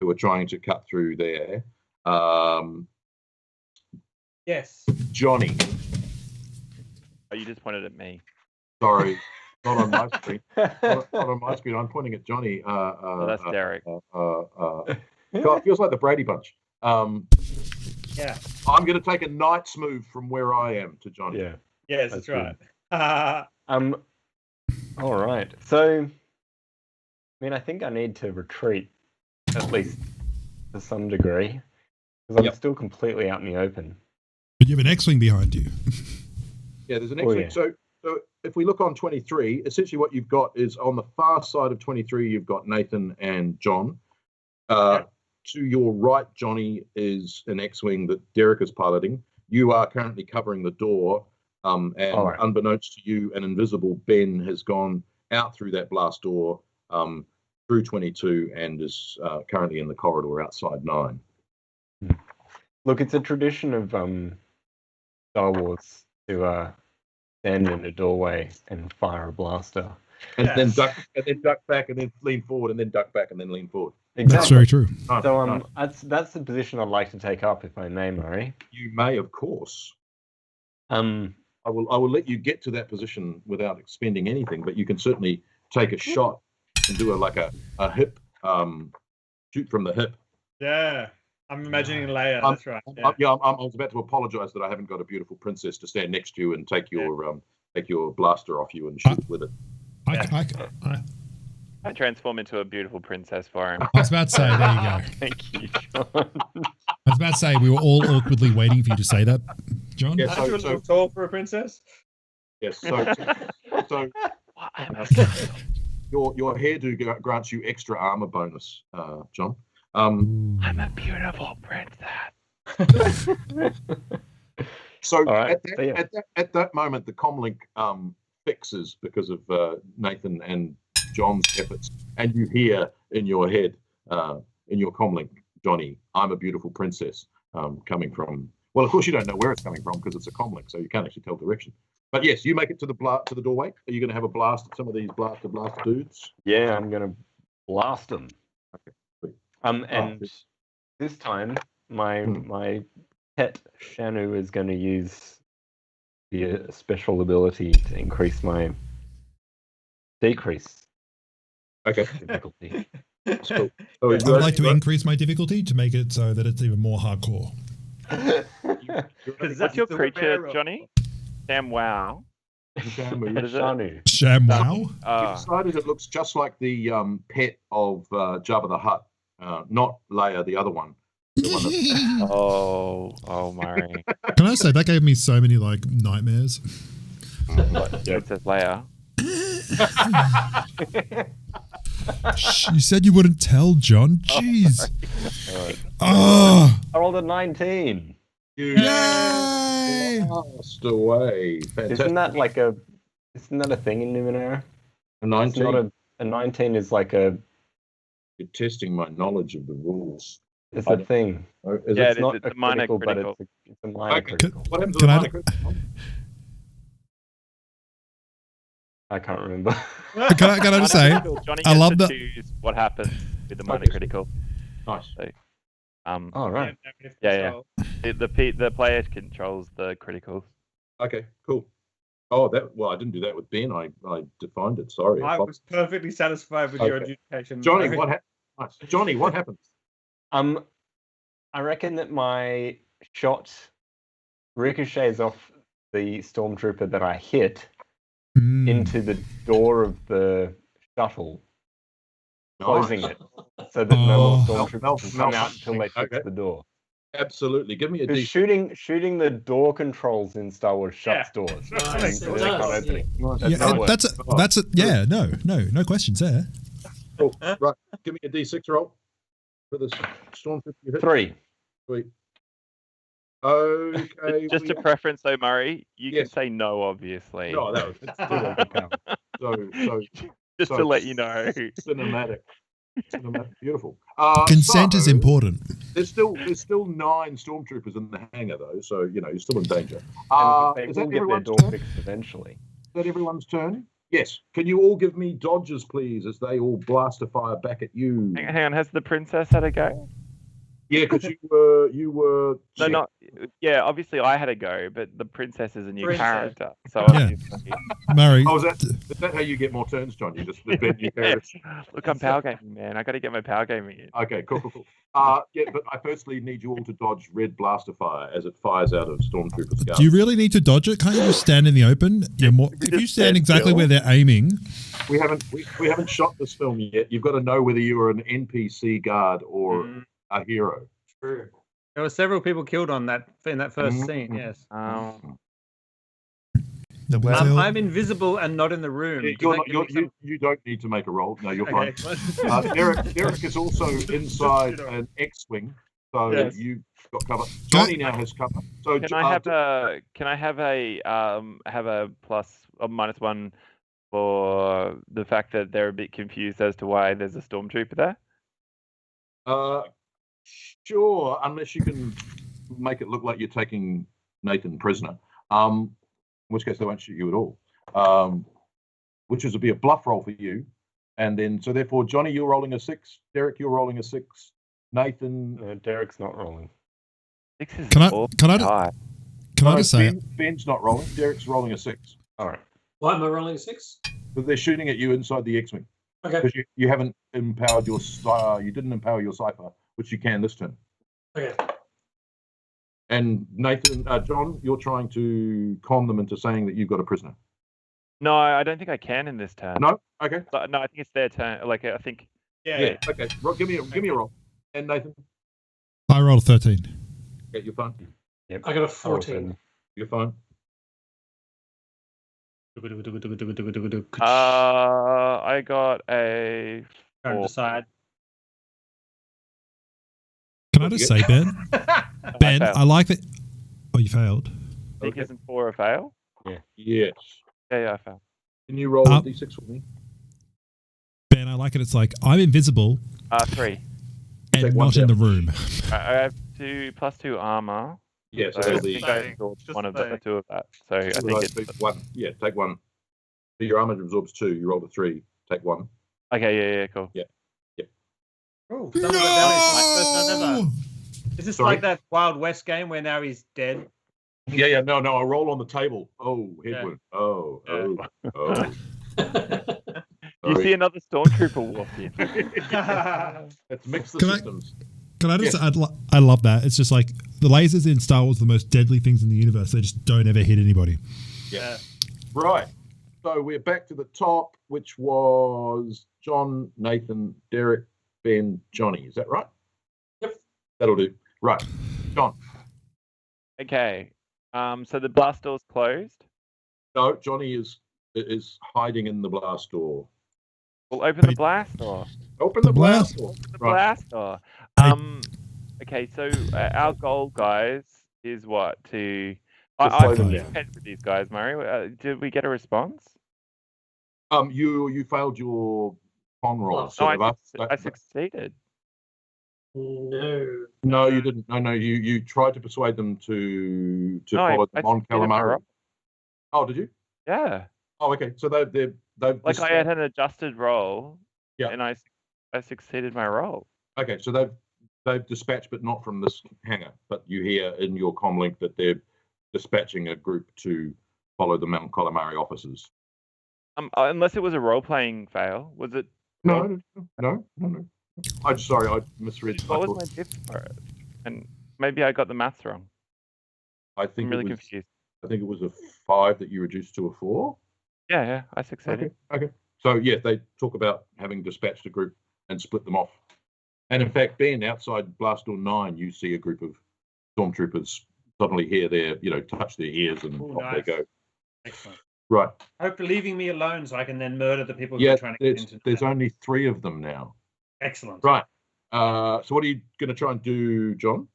who are trying to cut through there. Yes. Johnny, Oh, you just pointed at me. sorry, not on my screen. Not on my screen. I'm pointing at Johnny. Oh, that's Derek. God, it feels like the Brady Bunch. Yeah. I'm going to take a knight's move from where I am to Johnny. Yeah. Yes, that's right. All right. So, I mean, I think I need to retreat at least to some degree because I'm still completely out in the open. But you have an X-wing behind you. Yeah, there's an Oh, X-wing. yeah. So if we look on 23, essentially what you've got is on the far side of 23, you've got Nathan and John. To your right, Johnny, is an X-wing that Derek is piloting. You are currently covering the door, and unbeknownst to you, an invisible Ben has gone out through that blast door through 22 and is currently in the corridor outside 9. Look, it's a tradition of Star Wars to stand in a doorway and fire a blaster. And then duck back, and then lean forward, and then duck back, and then lean forward. Exactly. That's very true. Nice, So nice. that's the position I'd like to take up, if I may, Murray. You may, of course. I I will let you get to that position without expending anything, but you can certainly take a shot and do a hip shoot from the hip. Yeah. I'm imagining Leia. That's right. I was about to apologize that I haven't got a beautiful princess to stand next to you and take your blaster off you and shoot with it. I transform into a beautiful princess for him. I was about to say, there you go. Thank you, John. I was about to say, we were all awkwardly waiting for you to say that, John. Yeah, Aren't you a little tall for a princess? Yes. So your hairdo grants you extra armor bonus, John. I'm a beautiful princess. So right, at that moment, the comlink fixes because of Nathan and John's efforts, and you hear in your head, in your comlink, Johnny, I'm a beautiful princess, coming from. Well, of course you don't know where it's coming from because it's a comlink, so you can't actually tell direction. But yes, you make it to the doorway. Are you going to have a blast at some of these blaster dudes? Yeah, I'm gonna blast them. Okay. Sweet. And this time, my pet Shanu is going to use the special ability to decrease Okay. difficulty. So I would like to increase my difficulty to make it so that it's even more hardcore. Is that your creature, Johnny? Damn wow. Shamu. What is it? Shanu. ShamWow? You decided it looks just like the pet of Jabba the Hutt, not Leia, the other one. The one that, Oh, Murray. Can I say, that gave me so many nightmares. Princess Leia. Shh, you said you wouldn't tell, John. Jeez. Alright. Oh, I rolled a 19. you yay! passed away. Fantastic. Isn't that a thing in Numenera? A It's 19. not a 19 is like a You're testing my knowledge of the rules. it's a thing. Is Yeah, it? it is. Not It's a a minor critical, critical. but it's a minor Okay. critical. What happens Can with I- minor critical? I can't remember. Can I just say, Johnny I gets love to that- choose what happens with the minor Okay. critical. Nice. Oh, right. Yeah. The player controls the criticals. Okay, cool. Oh, I didn't do that with Ben. I defined it. Sorry. I was perfectly satisfied with your Okay. adjudication. Johnny, Murray. what happens? Nice. Johnny, what happens? I reckon that my shot ricochets off the stormtrooper that I hit into the door of the shuttle, closing it, so that no more Oh. stormtroopers can come out until they fix Okay. the door. Absolutely. Give me a Because D6. shooting the door controls in Star Wars shuts Yeah. doors. Nice, So it they can't does, open it. Nice. That's Yeah, not work. that's a yeah. No questions there. Cool. Right. Give me a D6 roll for this stormtrooper you hit. 3. Sweet. Okay. Just we- a preference, though, Murray. You Yes. can say no, obviously. No, that was so Just so to let you know. cinematic. Beautiful. Consent is so important. There's still 9 stormtroopers in the hangar though, so you're still in danger. And they Is will that get their everyone's door turn? fixed eventually. Is that everyone's turn? Yes. Can you all give me dodges, please, as they all blast a fire back at you? Hang on, has the princess had a go? Yeah, because you were. No, not. Yeah, obviously I had a go, but the princess is a new Princess. character. So Yeah. obviously. Murray, Oh, is that how you get more turns, John? You just invent new characters. Look, I'm power gaming, man. I got to get my power gaming in. Okay, cool. Yeah, but I firstly need you all to dodge red blaster fire as it fires out of stormtroopers' guns. do you really need to dodge it? Can't you just stand in the open? You're more, if you just stand stand exactly still. where they're aiming, We haven't shot this film yet. You've got to know whether you are an NPC guard or a hero. True. There were several people killed in that first Mhm. scene. Yes. they'll be Well, killed. I'm invisible and not in the room. Does You're that not, give me some- you don't need to make a roll. No, you're Okay. fine. Derek is also inside an X-wing, so Yes. you've got cover. Johnny now has cover. So Can I have a plus or -1 for the fact that they're a bit confused as to why there's a stormtrooper there? Sure, unless you can make it look like you're taking Nathan prisoner. In which case they won't shoot you at all. Which is to be a bluff roll for you. And then, so therefore, Johnny, you're rolling a 6. Derek, you're rolling a 6. Nathan. Derek's not rolling. 6 is Can I high. just say Ben's not rolling. Derek's rolling a 6. All right. Why am I rolling a 6? But they're shooting at you inside the X-Wing. Okay. Because you haven't empowered your you didn't empower your Cypher, which you can this turn. Okay. And Nathan, John, you're trying to con them into saying that you've got a prisoner. No, I don't think I can in this turn. No, okay, No, I think it's their turn. Like I think. yeah, okay. Give me a roll. And Nathan, I rolled a 13. get your phone. Yep. I got a 14. Your phone. I got a. Trying to 4. decide. Can I just say, Ben? Ben, failed. I like that. Oh, you failed. I think isn't 4 a fail? Yes. Yeah, I failed. Can you roll a d6 for me? Ben, I like it. It's like I'm invisible 3. and Take one not in the down. room. I have +2 armor. Yes, So so I it'll be think I absorbed Just one of saying. the 2 of that. So I think it's. one. Yeah, take one. So your armor absorbs 2. You rolled a 3. Take 1. Okay, yeah, cool. Oh, someone got down his my first time ever. Is this Sorry? like that Wild West game where now he's dead? Yeah. No. A roll on the table. Oh, head Yeah. wound. Oh. You see another stormtrooper walk in. Let's mix the Can I- systems. Can I just? I love that. It's just like the lasers in Star Wars are the most deadly things in the universe. They just don't ever hit anybody. Yeah. Right. So we're back to the top, which was John, Nathan, Derek, Ben, Johnny. Is that right? Yep. That'll do. Right. John. Okay. So the blast door's closed. No, Johnny is hiding in the blast door. We'll open the blast door. Open the The blast blast- door. The Right. blast door. Okay, so our goal, guys, is what? To slow I them communicated with these guys, Murray. Did we get a response? You failed your con roll. Oh, So I succeeded. No. No, you didn't. No. You tried to persuade them to No, follow I them on succeeded my calamari. roll. Oh, did you? Yeah. Oh, okay. So they've Like I had an adjusted roll. Yeah. And I succeeded my roll. Okay, so they've dispatched, but not from this hangar. But you hear in your comlink that they're dispatching a group to follow the Mount Calamari officers. Unless it was a role playing fail, was it? No. I'm sorry, I misread. What was my diff for it? And maybe I got the maths wrong. I think I'm really it was, confused. I think it was a 5 that you reduced to a 4. Yeah, I succeeded. Okay. So yeah, they talk about having dispatched a group and split them off. And in fact, being outside blast door 9, you see a group of stormtroopers suddenly hear their, touch their ears and Ooh, off nice. they go. Excellent. Right. I hope you're leaving me alone so I can then murder the people who Yeah, are trying to get into there's only 3 of them now. Excellent. Right. So what are you going to try and do, John?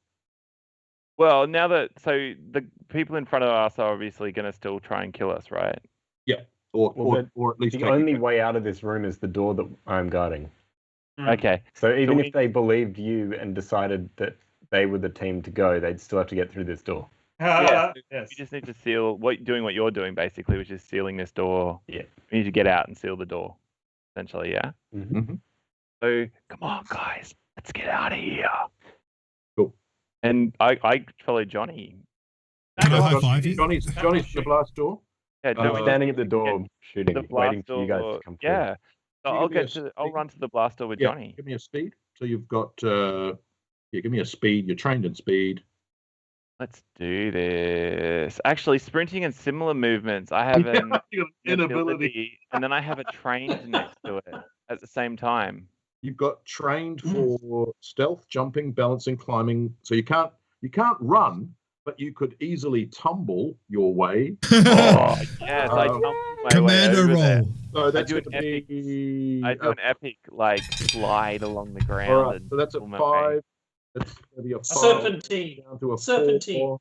Well, now that the people in front of us are obviously going to still try and kill us, right? Yeah. Or at least the only way out of this room is the door that I'm guarding. Okay. So even if they believed you and decided that they were the team to go, they'd still have to get through this door. Yeah. Yes. You just need to seal doing what you're doing basically, which is sealing this door. Yeah. We need to get out and seal the door, essentially. Yeah. Mm-hmm. So come on, guys, let's get out of here. Cool. And I follow Johnny. Can I high five you? Johnny's the blast door. Yeah, I'm standing at the door shooting, the waiting blast for you guys door. to come through. Yeah. So Can you I'll give me get a to. I'll speed? run to the blast door with Yeah, Johnny. give me a speed. So you've got give me a speed. You're trained in speed. Let's do this. Actually, sprinting and similar movements. I have an You've got inability. and then I have a trained next to it at the same time. You've got trained for stealth, jumping, balancing, climbing. So you can't run, but you could easily tumble your way. Oh yes, I tumbled my Commander way over there. roll. So that's do going an to epic- be. I do an epic like slide along the ground. All right, and so that's a pull my way. 5. That's going to be a 5. Serpentine. Down to a Serpentine. 4.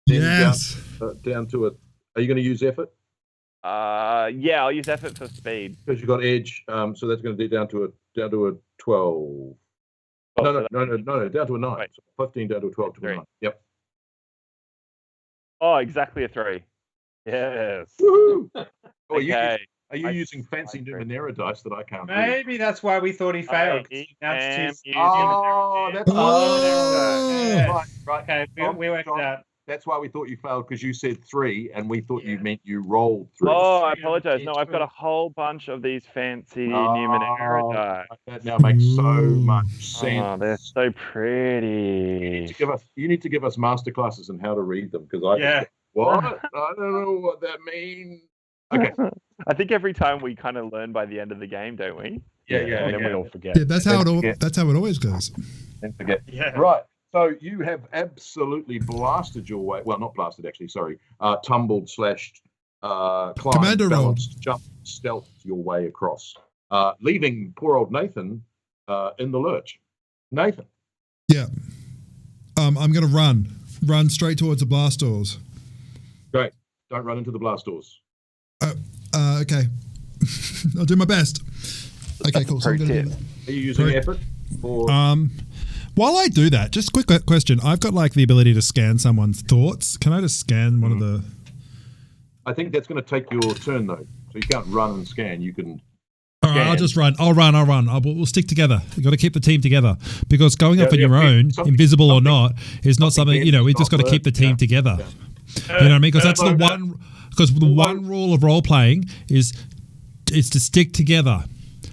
Then Yes. Down to a. Are you going to use effort? Yeah, I'll use effort for speed. Because you've got edge. So that's going to be down to a 12. No, down to a 9. Wait. So 15 down to a 12 to a 9. Yep. Oh, exactly a 3. Yes. Woohoo! Oh, Okay. are you using fancy Numenera dice that I can't read? Maybe that's why we thought he failed. I am That's too. using- Oh, that's Oh. right. Okay, we worked it out. That's why we thought you failed, because you said 3, and we thought you meant you rolled 3. Oh, I apologize. No, I've got a whole bunch of these fancy Numenera dice. That now makes so much Oh, sense. they're so pretty. You need to give us masterclasses on how to read them, because what? I don't know what that means. Okay. I think every time we kind of learn by the end of the game, don't we? Yeah. And then we all forget. Yeah, that's how it always goes. And forget. Yeah. Right. So you have absolutely blasted your way. Well, not blasted, actually. Sorry. Tumbled, slashed, climbed, Commander roll. balanced, jumped, stealthed your way across, leaving poor old Nathan in the lurch. Nathan. Yeah. I'm going to run straight towards the blast doors. Great. Don't run into the blast doors. Okay. I'll do my best. Okay, cool. So I'm gonna do that. Are you using effort? Or While I do that, just quick question. I've got like the ability to scan someone's thoughts. Can I just scan one of the? I think that's going to take your turn though, so you can't run and scan. You can. All right, I'll just run. I'll run. We'll stick together. You've got to keep the team together, because going up on your own, invisible or not, is not something. We just got to keep the team together. You know what I mean? Because that's the one. Because the one rule of role playing is to stick together.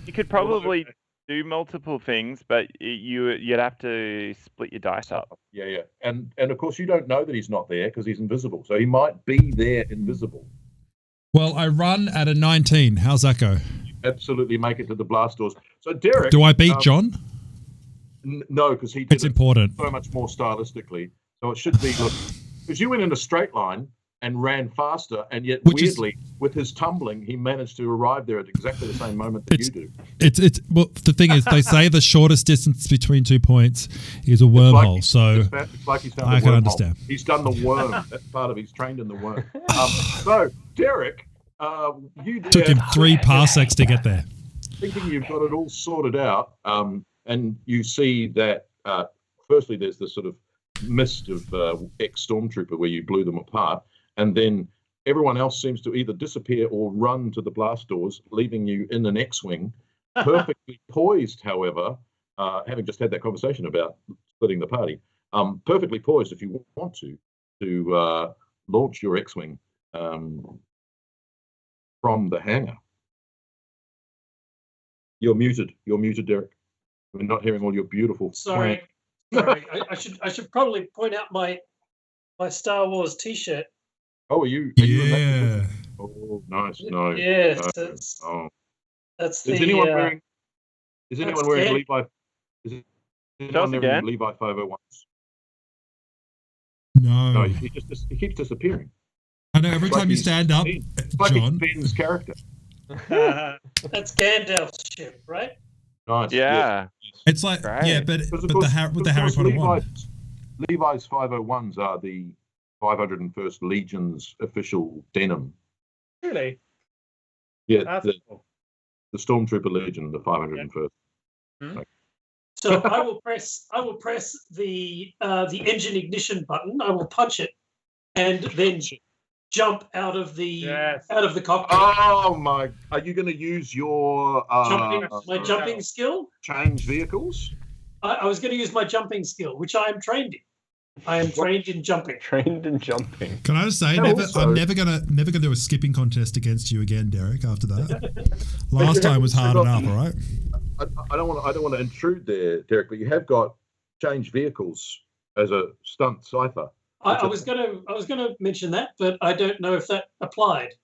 You could probably do multiple things, but you'd have to split your dice up. Yeah. And of course you don't know that he's not there because he's invisible. So he might be there invisible. Well, I run at a 19. How's that go? Absolutely make it to the blast doors. So Derek, Do I beat John? No, because he did It's important. so much more stylistically. So it should be because you went in a straight line and ran faster, and yet weirdly, with his tumbling, he managed to arrive there at exactly the same moment that you do. It's well, the thing is, they say the shortest distance between 2 points is a wormhole. It's like he's found I a can wormhole. understand. He's done the worm. That's part of he's trained in the worm. So Derek, you Took him 3 parsecs to get there. Thinking you've got it all sorted out, and you see that firstly there's this sort of mist of ex-stormtrooper where you blew them apart, and then everyone else seems to either disappear or run to the blast doors, leaving you in an X-wing, perfectly poised, however, having just had that conversation about splitting the party, perfectly poised if you want to launch your X-wing from the hangar. You're muted, Derek. We're not hearing all your beautiful. Sorry. I should probably point out my Star Wars T-shirt. Oh, are you in that? Yeah. Oh, nice. No. Yes, No. that's Is the. anyone wearing? Is anyone that's wearing it. Levi? Is Tell us anyone wearing again. Levi 501s? No. he keeps disappearing. I know every Like time you he's stand up, Finn. It's like John. he's Finn's character. That's Gandalf's ship, right? Nice. Yeah. Yes. It's like Right. yeah, but Because of with course- the because of Harry course Potter one. Levi's 501s are the 501st Legion's official denim. Really? Yeah, That's the cool. Stormtrooper Legion, the 501st. So I will press the engine ignition button. I will punch it, and then jump out of the cockpit. Oh my! Are you going to use your my jumping skill? change vehicles? I was going to use my jumping skill, which I am trained in. I am trained in jumping. Trained in jumping. Can I just say, I'm never gonna do a skipping contest against you again, Derek. After that, last time was hard enough. All right. I don't want to intrude there, Derek, but you have got change vehicles as a stunt Cypher. I was gonna mention that, but I don't know if that applied.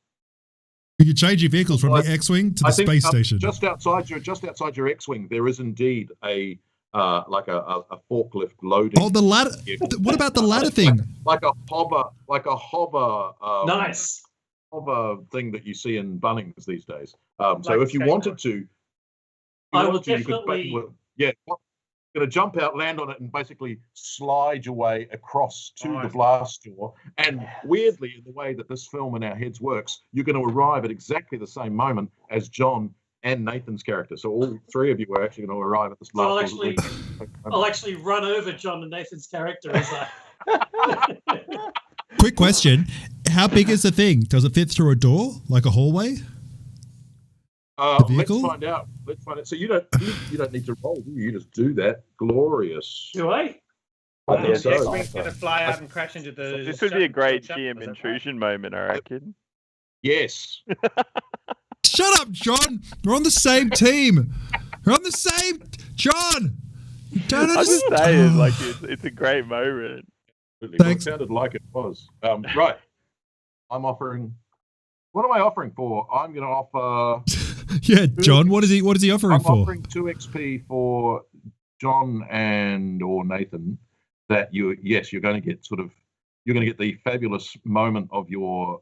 You can change your vehicles from the X-wing to the space station. Just outside your X-wing, there is indeed a forklift loading. Oh, the ladder. What about the ladder thing? Like a hover. Nice. Hover thing that you see in Bunnings these days. So if you wanted to, you could going to jump out, land on it, and basically slide your way across to the blast door. And weirdly, in the way that this film in our heads works, you're going to arrive at exactly the same moment as John and Nathan's character. So all three of you are actually going to arrive at this blast door. I'll actually run over John and Nathan's character as I. Quick question: how big is the thing? Does it fit through a door, like a hallway? Let's find out. So you don't need to roll, do you? You just do that. Glorious. Do I? I think so. X-Wing's going to fly out and crash into the... This would be a great GM intrusion moment, I reckon. Yes. Shut up, John. We're on the same team. We're on the same... John! You don't I'm just saying, like, it's a great moment. It sounded like it was. Right. I'm offering... What am I offering for? I'm going to offer... Yeah, John, what is he offering for? I'm offering 2 XP for John or Nathan that you're going to get the fabulous moment of your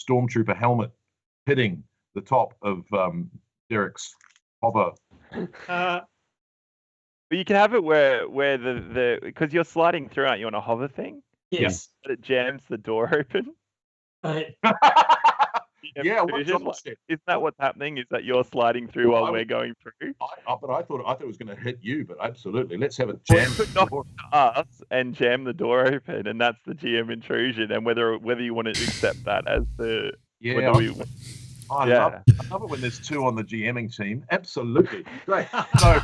Stormtrooper helmet hitting the top of Derek's hover. But you can have it where the because you're sliding through, aren't you, on a hover thing? Yes. But it jams the door open. Yeah, what John said. Isn't that what's happening? Is that you're sliding through while we're going through? But I thought it was going to hit you. But absolutely, let's have it jam the door to us and jam the door open, and that's the GM intrusion. And whether you want to accept that as the I love it when there's 2 on the GMing team. Absolutely. Great. So,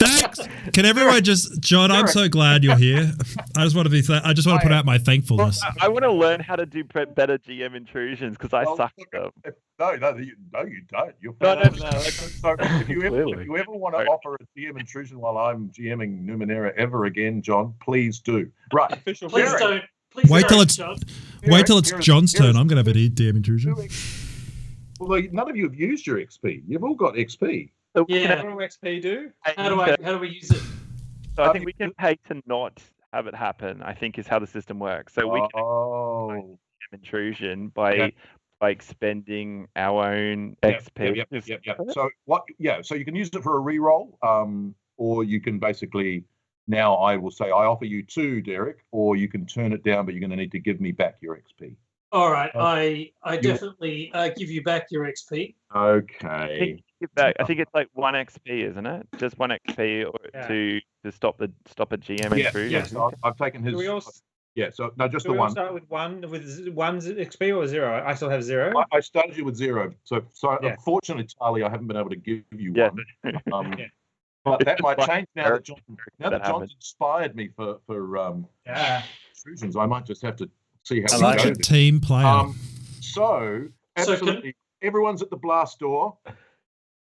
thanks. Can everyone just... John, I'm so glad you're here. I just want to put out my thankfulness. I want to learn how to do better GM intrusions because I suck at them. No, you don't. You're No. So if you ever want to offer a GM intrusion while I'm GMing Numenera ever again, John, please do. Right. Please don't. Wait till it's John's turn. I'm going to have a DM intrusion. Well, none of you have used your XP. You've all got XP. So what can XP do? How do we use it? So I think we can pay to not have it happen, I think is how the system works. So we can intrusion by expending our own XP. Yep. So you can use it for a reroll, or you can basically now I will say I offer you 2, Derek, or you can turn it down, but you're going to need to give me back your XP. All right, I definitely give you back your XP. Okay. I think it's like 1 XP, isn't it? Just 1 XP to stop a GM intrusion. Yes, I've taken his. So no, just the one. Start with 1 XP or 0. I still have 0. I started you with 0. So unfortunately, Charlie, I haven't been able to give you 1. But that might change now that John's inspired me for intrusions. I might just have to see how such a team player. So absolutely, everyone's at the blast door.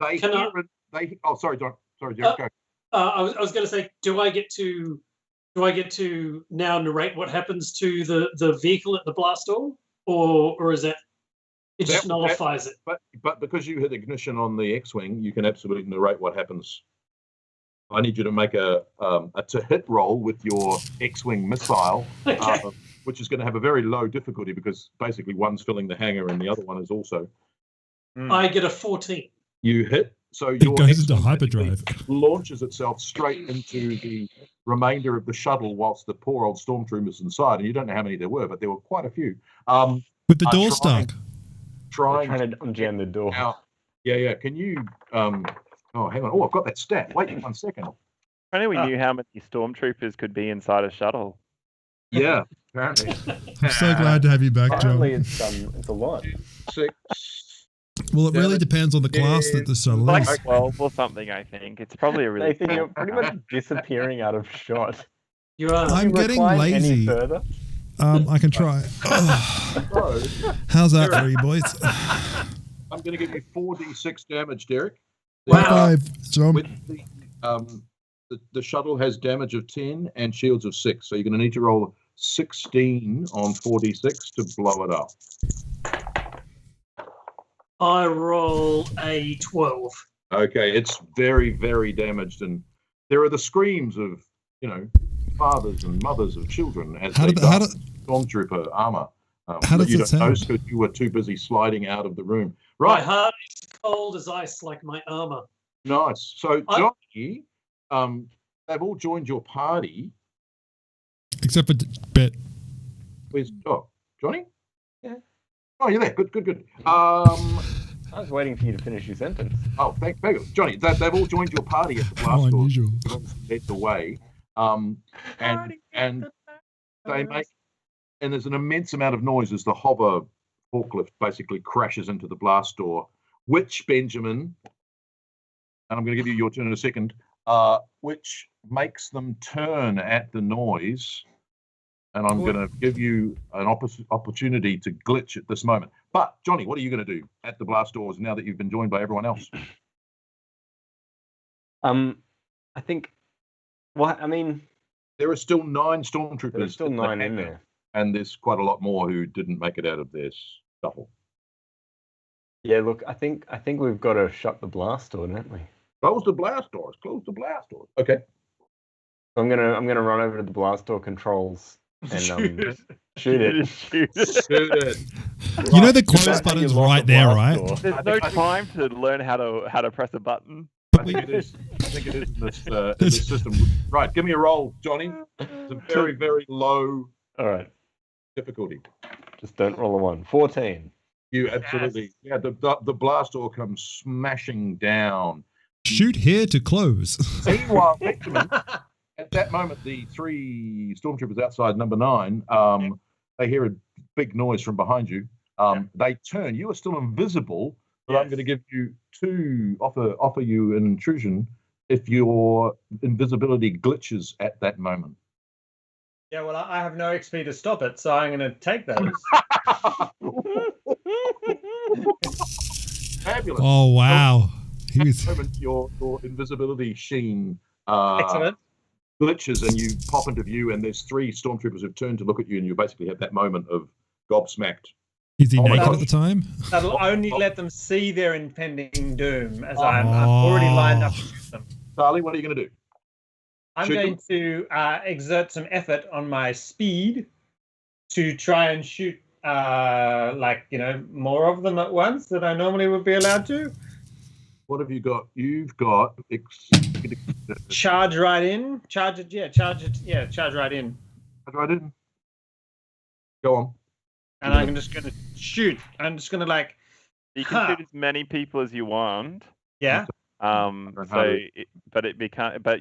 Sorry, John. Sorry, Derek, go. I was going to say, do I get to now narrate what happens to the vehicle at the blast door, or is that it just nullifies it? But because you hit ignition on the X-wing, you can absolutely narrate what happens. I need you to make a to hit roll with your X-wing missile, Okay. which is going to have a very low difficulty because basically one's filling the hangar and the other one is also. I get a 14. You hit, so It your goes into X-wing hyperdrive. launches itself straight into the remainder of the shuttle, whilst the poor old stormtroopers inside, and you don't know how many there were, but there were quite a few. With the are door trying- stuck. Trying Trying to unjam the door. out. Yeah. Can you? Oh, hang on. Oh, I've got that stat. Wait 1 second. Apparently, we knew how many stormtroopers could be inside a shuttle. Yeah, apparently. I'm so glad to have you back, Apparently, John. it's a lot. 6. Well, it really seven, depends on the class that the shuttle Like is. 12 or something, I think. It's probably a really. Nathan, you're pretty much disappearing out of shot. You are. I'm Can you getting recline lazy. Any further? I can try. So, How's that for you, boys? I'm going to give you 4d6 damage, Derek. Wow. High five, John. With the shuttle has damage of 10 and shields of 6, so you're going to need to roll 16 on 4d6 to blow it up. I roll a 12. Okay, it's very, very damaged, and there are the screams of, fathers and mothers of children as How they did- how dust stormtrooper armor. How does you it don't know sound? because you were too busy sliding out of the room. My Right, heart is cold as ice like my armor. nice. So I- Johnny, they've all joined your party. Except for Bet. Where's Johnny? Yeah. Oh, you're there. Good. I was waiting for you to finish your sentence. Thank you, Johnny. They've all joined your party at the How blast door. unusual. Led the way, and they make, and there's an immense amount of noise as the hover forklift basically crashes into the blast door, which Benjamin, and I'm going to give you your turn in a second, which makes them turn at the noise. And I'm going to give you an opportunity to glitch at this moment. But, Johnny, what are you going to do at the blast doors now that you've been joined by everyone else? I think. Well, I mean, There are still 9 stormtroopers. there's still in the 9 in hangar, there. And there's quite a lot more who didn't make it out of their shuffle. Yeah, look, I think we've got to shut the blast door, don't we? Close the blast doors. Okay. I'm gonna run over to the blast door controls and shoot it. Shoot it. You know the That's close how button's you lock right a there, blast right? door. There's no time to learn how to press a button. I think it is in this system. Right, give me a roll, Johnny. It's a very, very low All right, difficulty. just don't roll a 1. 14. You absolutely, yeah. The blast door comes smashing down. Shoot here to close. Meanwhile, Benjamin, at that moment, the 3 stormtroopers outside number 9, they hear a big noise from behind you. They turn. You are still invisible, but I'm going to give you offer you an intrusion if your invisibility glitches at that moment. Yeah, well, I have no XP to stop it, so I'm going to take those. Fabulous. Oh, wow. He At was, the moment, your invisibility sheen Excellent. glitches and you pop into view, and there's 3 stormtroopers who've turned to look at you, and you basically have that moment of gobsmacked. is he Oh my naked gosh. at the time? That'll only let them see their impending doom, as I'm already lined up to shoot them. Charlie, what are you going to do? I'm Shoot going to exert some effort on my speed to try and shoot, more of them at once than I normally would be allowed to. What have you got? You've got Charge right in. Charge it. Yeah, charge it. Yeah, charge right in. I didn't. Go on. And I'm just going to shoot. I'm just going to You can shoot as many people as you want. yeah. But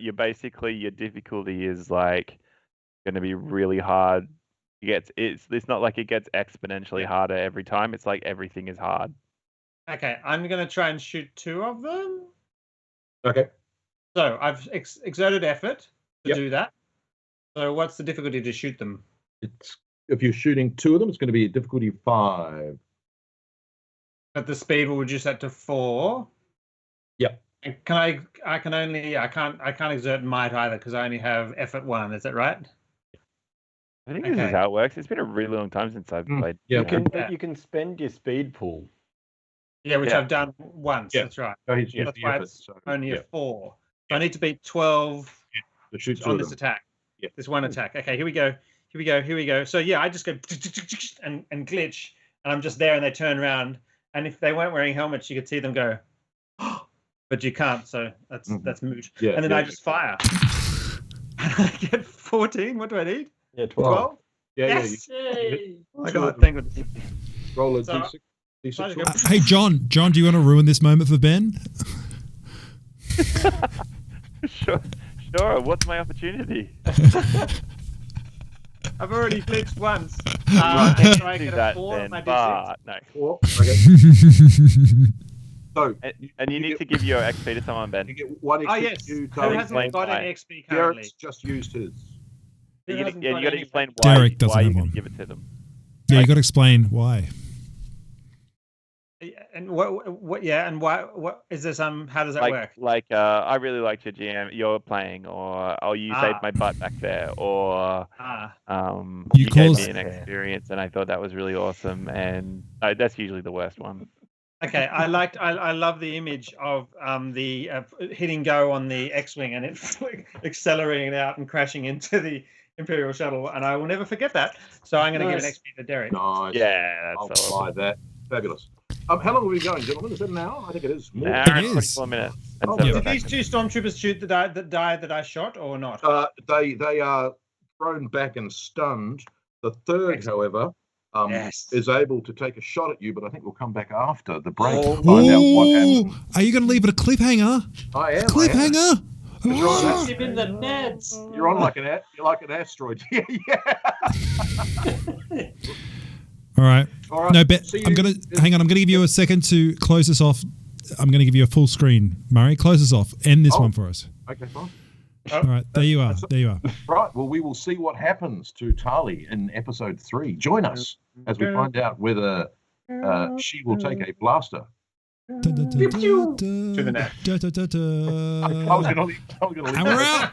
your difficulty is like going to be really hard. It's not like it gets exponentially harder every time. It's like everything is hard. Okay, I'm going to try and shoot 2 of them. Okay. So I've exerted effort to Yep. do that. So what's the difficulty to shoot them? If you're shooting 2 of them, it's going to be a difficulty 5. But the speed will reduce that to 4. Yep. And I can't exert might either because I only have effort 1. Is that right? I think this is Okay. how it works. It's been a really long time since I've played. Yeah. You can spend your speed pool. Yeah, which Yeah. I've done once. Yeah. That's right. So he's That's the why effort, it's so, only yeah. a 4. So I need to beat 12 To shoot two on of this them. attack. Yeah. This one attack. Okay, here we go. Here we go. Here we go. So yeah, I just go and glitch, and I'm just there, and they turn around. And if they weren't wearing helmets, you could see them go, but you can't. So that's moot. Yeah, And then yeah. I just fire. I get 14. What do I need? Yeah, 12. Yeah, Yes! Yay. Oh my god! Thank goodness. Roll a So- d6. D6 Try to roll. go- Hey, John, do you want to ruin this moment for Ben? Sure. What's my opportunity? I've already glitched once. Right, So let's I do get a that 4 on then. my D6. But no. 4. Okay. So And you need to give your XP to someone, Ben. you get 1 XP. Oh yes. You, Who Tony. hasn't got why. any XP currently? Derek's just used his. Who You hasn't got to any explain XP? why, Derek doesn't why have you're one. going to give it to them. Yeah, you got to explain why. And what? Yeah, and why? What is this? How does that work? I really liked your GM, you're playing, or you saved my butt back there, or You you gave caused- me an experience, and I thought that was really awesome. And that's usually the worst one. Okay, I love the image of the hitting go on the X-wing and it accelerating out and crashing into the Imperial shuttle, and I will never forget that. So I'm going to give an Nice. XP to Derek. Nice. Yeah, I'll that's buy that. Fabulous. How long have we been going, gentlemen? Is it an hour? I think it is. More. an hour It and is. 24 minutes. And Oh, 7 yeah. Did these seconds. 2 stormtroopers shoot that I shot or not? They are thrown back and stunned. The third, Excellent. however, Yes. is able to take a shot at you, but I think we'll come back after the break to find out what Ooh, happened. are you going to leave it a cliffhanger? I am. Cliffhanger? That's right. Ah. Shoot him in the neds. You're on like an asteroid. Yeah. All right. All right. No, bet. See you- I'm gonna hang on. I'm gonna give you a second to close this off. I'm gonna give you a full screen, Murray. Close this off. End this Oh. one for us. Okay, fine. All right. There you are. There you are. Right. Well, we will see what happens to Tali in episode 3. Join us as we find out whether she will take a blaster. To the net. I was going to And we're out.